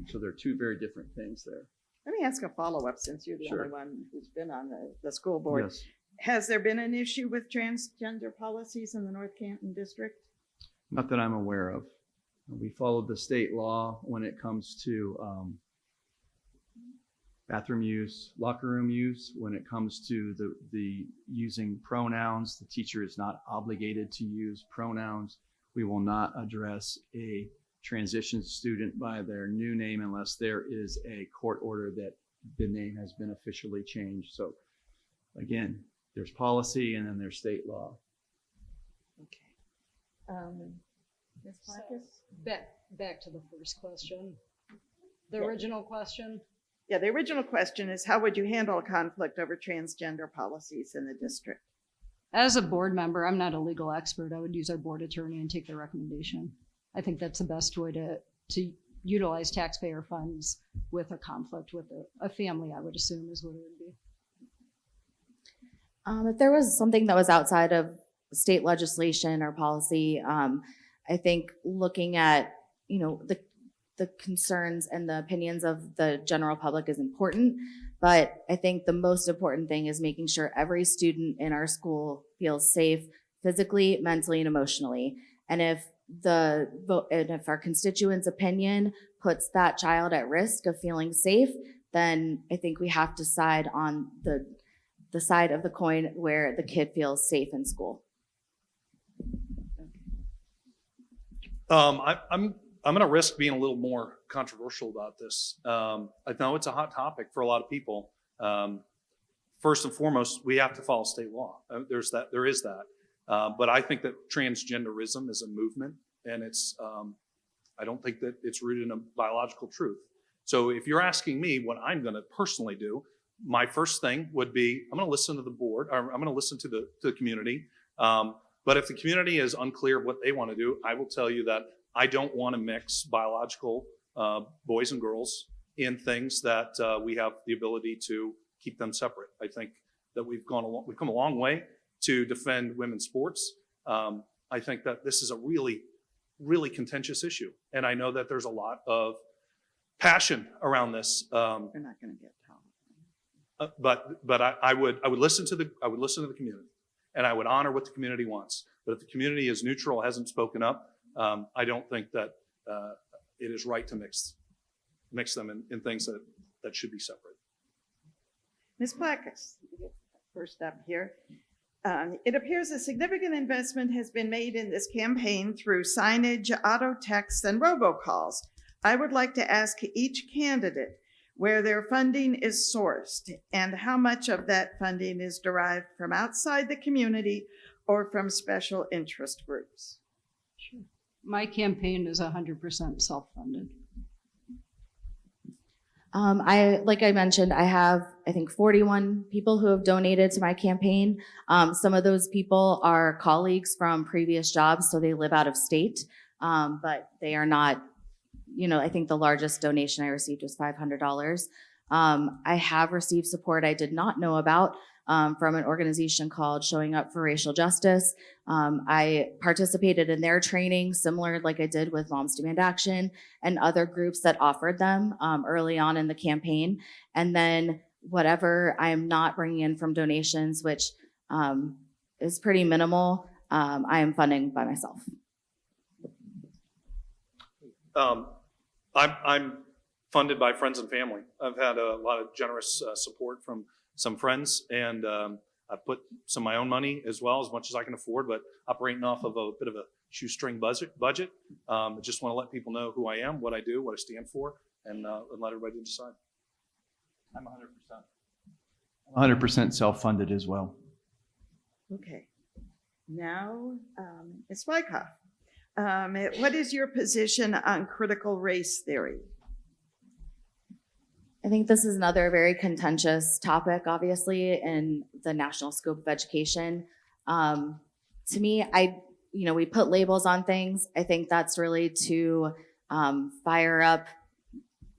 So there are two very different things there. Let me ask a follow-up, since you're the Sure. only one who's been on the school board. Yes. Has there been an issue with transgender policies in the North Canton district? Not that I'm aware of. We followed the state law when it comes to bathroom use, locker room use. When it comes to the using pronouns, the teacher is not obligated to use pronouns. We will not address a transition student by their new name unless there is a court order that the name has been officially changed. So again, there's policy and then there's state law. Okay. Ms. Plakas? Back to the first question. The original question. Yeah, the original question is, how would you handle a conflict over transgender policies in the district? As a board member, I'm not a legal expert. I would use our board attorney and take their recommendation. I think that's the best way to utilize taxpayer funds with a conflict with a family, I would assume is what it would be. If there was something that was outside of state legislation or policy, I think looking at, the concerns and the opinions of the general public is important. But I think the most important thing is making sure every student in our school feels safe physically, mentally, and emotionally. And if our constituents' opinion puts that child at risk of feeling safe, then I think we have to side on the side of the coin where the kid feels safe in school. I'm going to risk being a little more controversial about this. I know it's a hot topic for a lot of people. First and foremost, we have to follow state law. There is that. But I think that transgenderism is a movement, and I don't think that it's rooted in a biological truth. So if you're asking me what I'm going to personally do, my first thing would be I'm going to listen to the board, or I'm going to listen to the community. But if the community is unclear of what they want to do, I will tell you that I don't want to mix biological boys and girls in things that we have the ability to keep them separate. I think that we've come a long way to defend women's sports. I think that this is a really, really contentious issue, and I know that there's a lot of passion around this. You're not going to get told. But I would listen to the community, and I would honor what the community wants. But if the community is neutral, hasn't spoken up, I don't think that it is right to mix them in things that should be separate. Ms. Plakas, first up here. It appears a significant investment has been made in this campaign through signage, auto texts, and robocalls. I would like to ask each candidate where their funding is sourced and how much of that funding is derived from outside the community or from special interest groups. Sure. My campaign is 100% self-funded. Like I mentioned, I have, I think, 41 people who have donated to my campaign. Some of those people are colleagues from previous jobs, so they live out of state, but they are not, I think the largest donation I received was $500. I have received support I did not know about from an organization called Showing Up for Racial Justice. I participated in their training, similar like I did with Moms Demand Action and other groups that offered them early on in the campaign. And then whatever I am not bringing in from donations, which is pretty minimal, I am funding by myself. I'm funded by friends and family. I've had a lot of generous support from some friends, and I've put some of my own money as well, as much as I can afford, but operating off of a bit of a shoestring budget. I just want to let people know who I am, what I do, what I stand for, and let everybody decide. I'm 100% self-funded as well. Okay. Now, Ms. Wyckoff, what is your position on critical race theory? I think this is another very contentious topic, obviously, in the national scope of education. To me, we put labels on things. I think that's really to fire up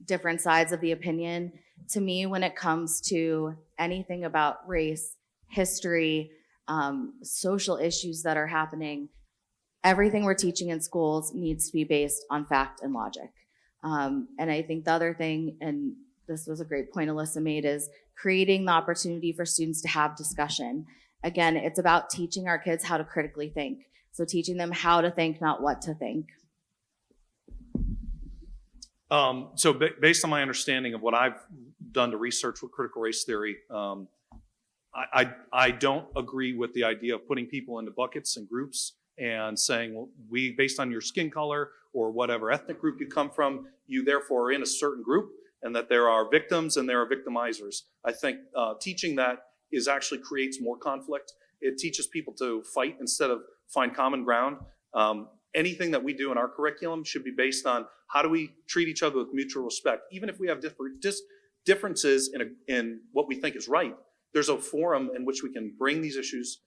different sides of the opinion. To me, when it comes to anything about race, history, social issues that are happening, everything we're teaching in schools needs to be based on fact and logic. And I think the other thing, and this was a great point Alyssa made, is creating the opportunity for students to have discussion. Again, it's about teaching our kids how to critically think. So teaching them how to think, not what to think. Based on my understanding of what I've done to research with critical race theory, I don't agree with the idea of putting people into buckets and groups and saying, well, based on your skin color or whatever ethnic group you come from, you therefore are in a certain group, and that there are victims and there are victimizers. I think teaching that actually creates more conflict. It teaches people to fight instead of find common ground. Anything that we do in our curriculum should be based on how do we treat each other with mutual respect. Even if we have differences in what we think is right, there's a forum in which we can bring these issues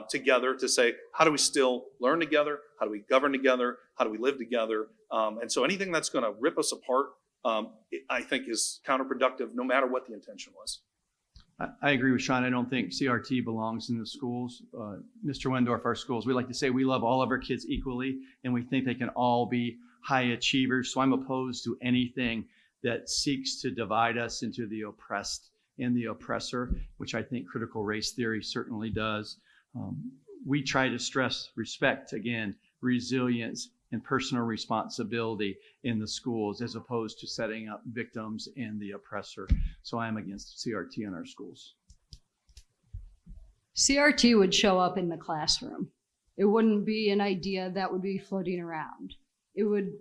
together to say, how do we still learn together? How do we govern together? How do we live together? And so anything that's going to rip us apart, I think is counterproductive, no matter what the intention was. I agree with Shawn. I don't think CRT belongs in the schools. Mr. Wendorf, our schools, we like to say we love all of our kids equally, and we think they can all be high achievers. So I'm opposed to anything that seeks to divide us into the oppressed and the oppressor, which I think critical race theory certainly does. We try to stress respect, again, resilience, and personal responsibility in the schools, as opposed to setting up victims and the oppressor. So I'm against CRT in our schools. CRT would show up in the classroom. It wouldn't be an idea that would be floating around. It would,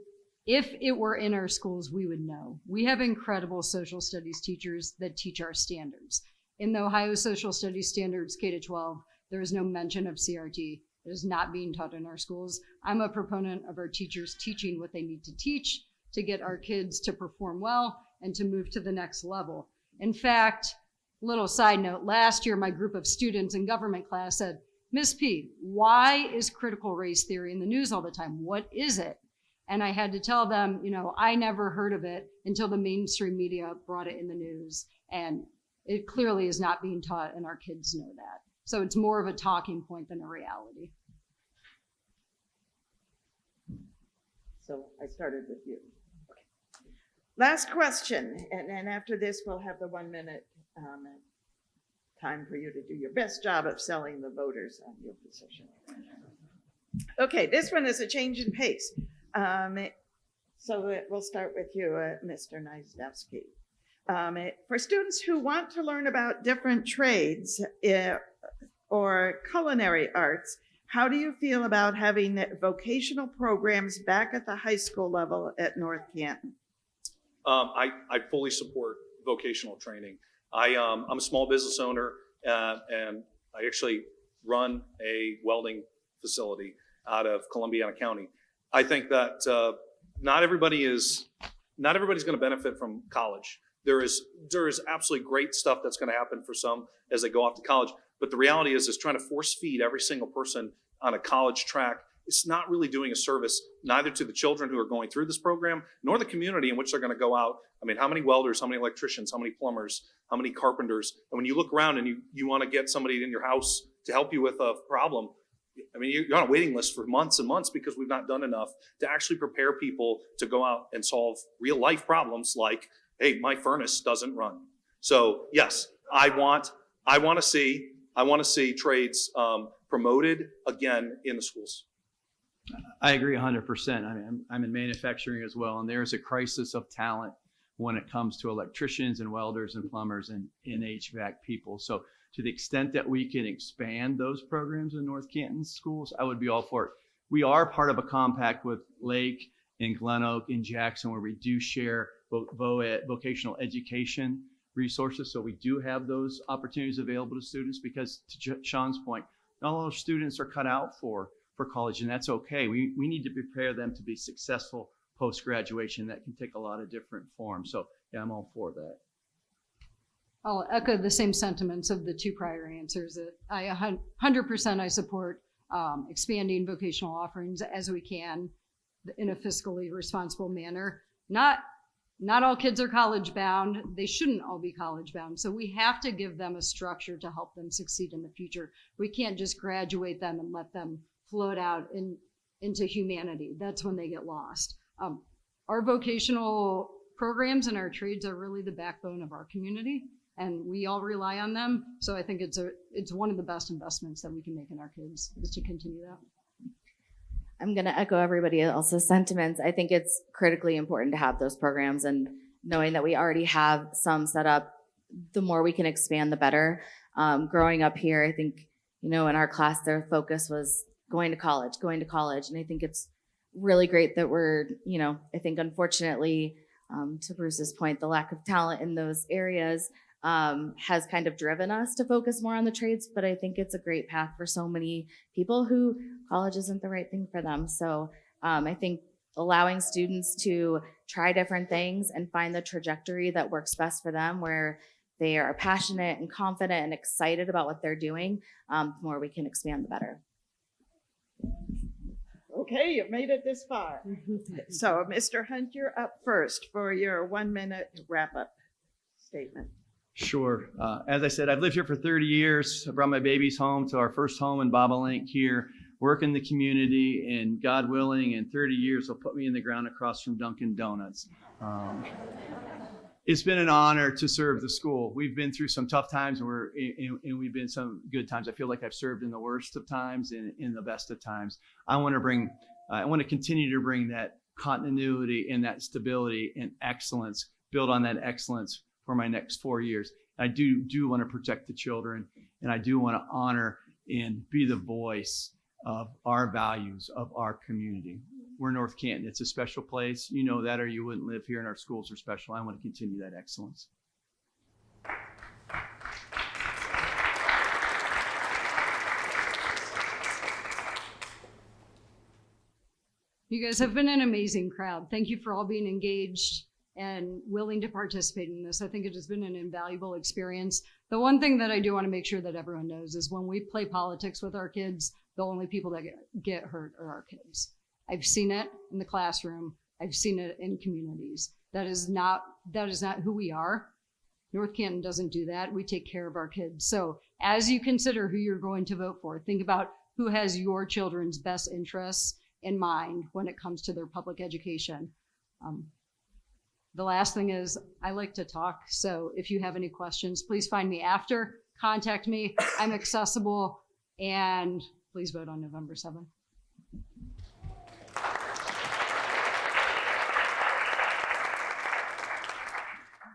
if it were in our schools, we would know. We have incredible social studies teachers that teach our standards. In the Ohio Social Studies Standards K-12, there is no mention of CRT. It is not being taught in our schools. I'm a proponent of our teachers teaching what they need to teach to get our kids to perform well and to move to the next level. In fact, little side note, last year my group of students in government class said, Ms. P, why is critical race theory in the news all the time? What is it? And I had to tell them, I never heard of it until the mainstream media brought it in the news. And it clearly is not being taught, and our kids know that. So it's more of a talking point than a reality. So I started with you. Okay. Last question, and then after this, we'll have the 1 minute time for you to do your best job of selling the voters on your position. Okay, this one is a change in pace. So we'll start with you, Mr. Gniazdowski. For students who want to learn about different trades or culinary arts, how do you feel about having vocational programs back at the high school level at North Canton? I fully support vocational training. I'm a small business owner, and I actually run a welding facility out of Columbiana County. I think that not everybody's going to benefit from college. There is absolutely great stuff that's going to happen for some as they go off to college. But the reality is trying to force feed every single person on a college track. It's not really doing a service, neither to the children who are going through this program, nor the community in which they're going to go out. I mean, how many welders, how many electricians, how many plumbers, how many carpenters? And when you look around and you want to get somebody in your house to help you with a problem, I mean, you're on a waiting list for months and months because we've not done enough to actually prepare people to go out and solve real life problems like, hey, my furnace doesn't run. So yes, I want to see trades promoted again in the schools. I agree 100%. I mean, I'm in manufacturing as well, and there's a crisis of talent when it comes to electricians and welders and plumbers and HVAC people. So to the extent that we can expand those programs in North Canton schools, I would be all for it. We are part of a compact with Lake and Glen Oak and Jackson where we do share vocational education resources. So we do have those opportunities available to students because, to Shawn's point, Not all students are cut out for college, and that's okay. We need to prepare them to be successful post-graduation. That can take a lot of different forms. So yeah, I'm all for that. I'll echo the same sentiments of the two prior answers. That 100% I support expanding vocational offerings as we can in a fiscally responsible manner. Not all kids are college bound. They shouldn't all be college bound. So we have to give them a structure to help them succeed in the future. We can't just graduate them and let them float out into humanity. That's when they get lost. Our vocational programs and our trades are really the backbone of our community, and we all rely on them. So I think it's one of the best investments that we can make in our kids is to continue that. I'm going to echo everybody else's sentiments. I think it's critically important to have those programs, and knowing that we already have some set up, the more we can expand, the better. Growing up here, I think, in our class, their focus was going to college. And I think it's really great that we're, I think unfortunately, to Bruce's point, the lack of talent in those areas has kind of driven us to focus more on the trades, but I think it's a great path for so many people who college isn't the right thing for them. So I think allowing students to try different things and find the trajectory that works best for them, where they are passionate and confident and excited about what they're doing, the more we can expand, the better. Okay, you've made it this far. So, Mr. Hunt, you're up first for your 1-minute wrap-up statement. Sure. As I said, I've lived here for 30 years. I brought my babies home to our first home in Bobolink here, work in the community, and God willing, in 30 years, will put me in the ground across from Dunkin' Donuts. It's been an honor to serve the school. We've been through some tough times, and we've been some good times. I feel like I've served in the worst of times and in the best of times. I want to continue to bring that continuity and that stability and excellence, build on that excellence for my next 4 years. I do want to protect the children, and I do want to honor and be the voice of our values, of our community. We're North Canton. It's a special place. You know that, or you wouldn't live here, and our schools are special. I want to continue that excellence. You guys have been an amazing crowd. Thank you for all being engaged and willing to participate in this. I think it has been an invaluable experience. The one thing that I do want to make sure that everyone knows is when we play politics with our kids, the only people that get hurt are our kids. I've seen it in the classroom. I've seen it in communities. That is not who we are. North Canton doesn't do that. We take care of our kids. So as you consider who you're going to vote for, think about who has your children's best interests in mind when it comes to their public education. The last thing is I like to talk. So if you have any questions, please find me after, contact me. I'm accessible, and please vote on November 7th.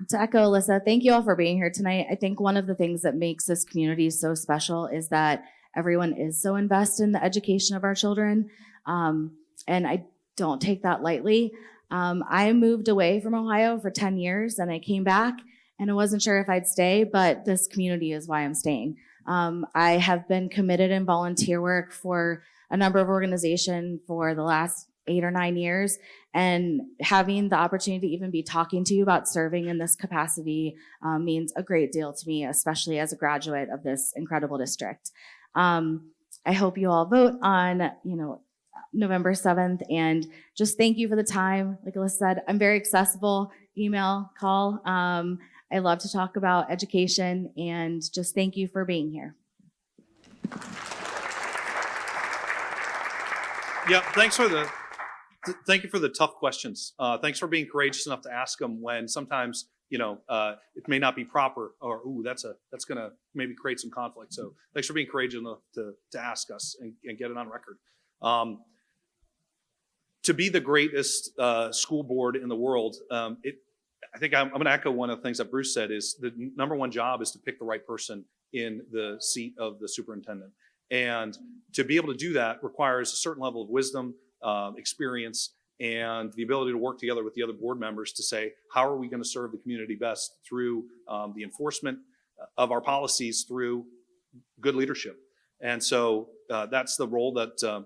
To echo Alyssa, thank you all for being here tonight. I think one of the things that makes this community so special is that everyone is so invested in the education of our children. And I don't take that lightly. I moved away from Ohio for 10 years and I came back and I wasn't sure if I'd stay, but this community is why I'm staying. I have been committed in volunteer work for a number of organizations for the last 8 or 9 years, and having the opportunity to even be talking to you about serving in this capacity means a great deal to me, especially as a graduate of this incredible district. I hope you all vote on, November 7th, and just thank you for the time. Like Alyssa said, I'm very accessible, email, call. I love to talk about education, and just thank you for being here. Yeah, thank you for the tough questions. Thanks for being courageous enough to ask them when sometimes, it may not be proper, or, that's going to maybe create some conflict. So thanks for being courageous enough to ask us and get it on record. To be the greatest school board in the world, I think I'm going to echo one of the things that Bruce said is the number one job is to pick the right person in the seat of the superintendent. And to be able to do that requires a certain level of wisdom, experience, and the ability to work together with the other board members to say, how are we going to serve the community best through the enforcement of our policies, through good leadership. And so that's the role that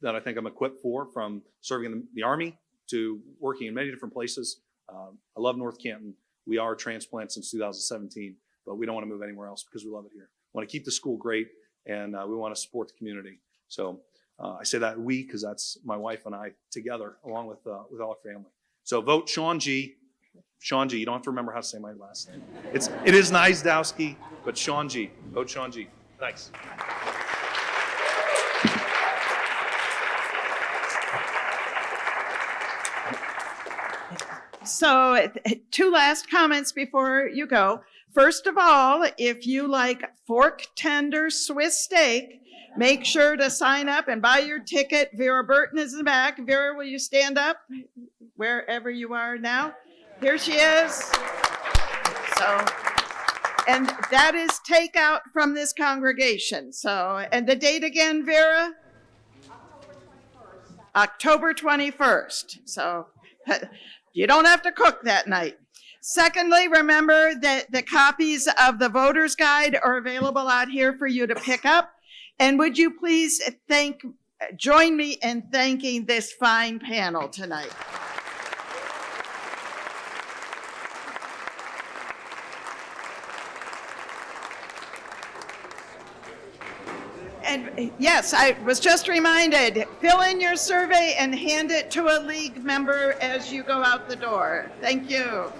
I think I'm equipped for, from serving in the Army to working in many different places. I love North Canton. We are transplant since 2017, but we don't want to move anywhere else because we love it here. We want to keep the school great, and we want to support the community. So I say that we, because that's my wife and I together, along with all our family. So vote Shawn G. Shawn G. You don't have to remember how to say my last name. It is Gniazdowski, but Shawn G. Vote Shawn G. Thanks. So 2 last comments before you go. First of all, if you like fork tender Swiss steak, make sure to sign up and buy your ticket. Vera Burton is in the back. Vera, will you stand up wherever you are now? Here she is. So, and that is takeout from this congregation. So, and the date again, Vera? October 21st. So, you don't have to cook that night. Secondly, remember that the copies of the voter's guide are available out here for you to pick up. And would you please join me in thanking this fine panel tonight. And yes, I was just reminded, fill in your survey and hand it to a league member as you go out the door. Thank you.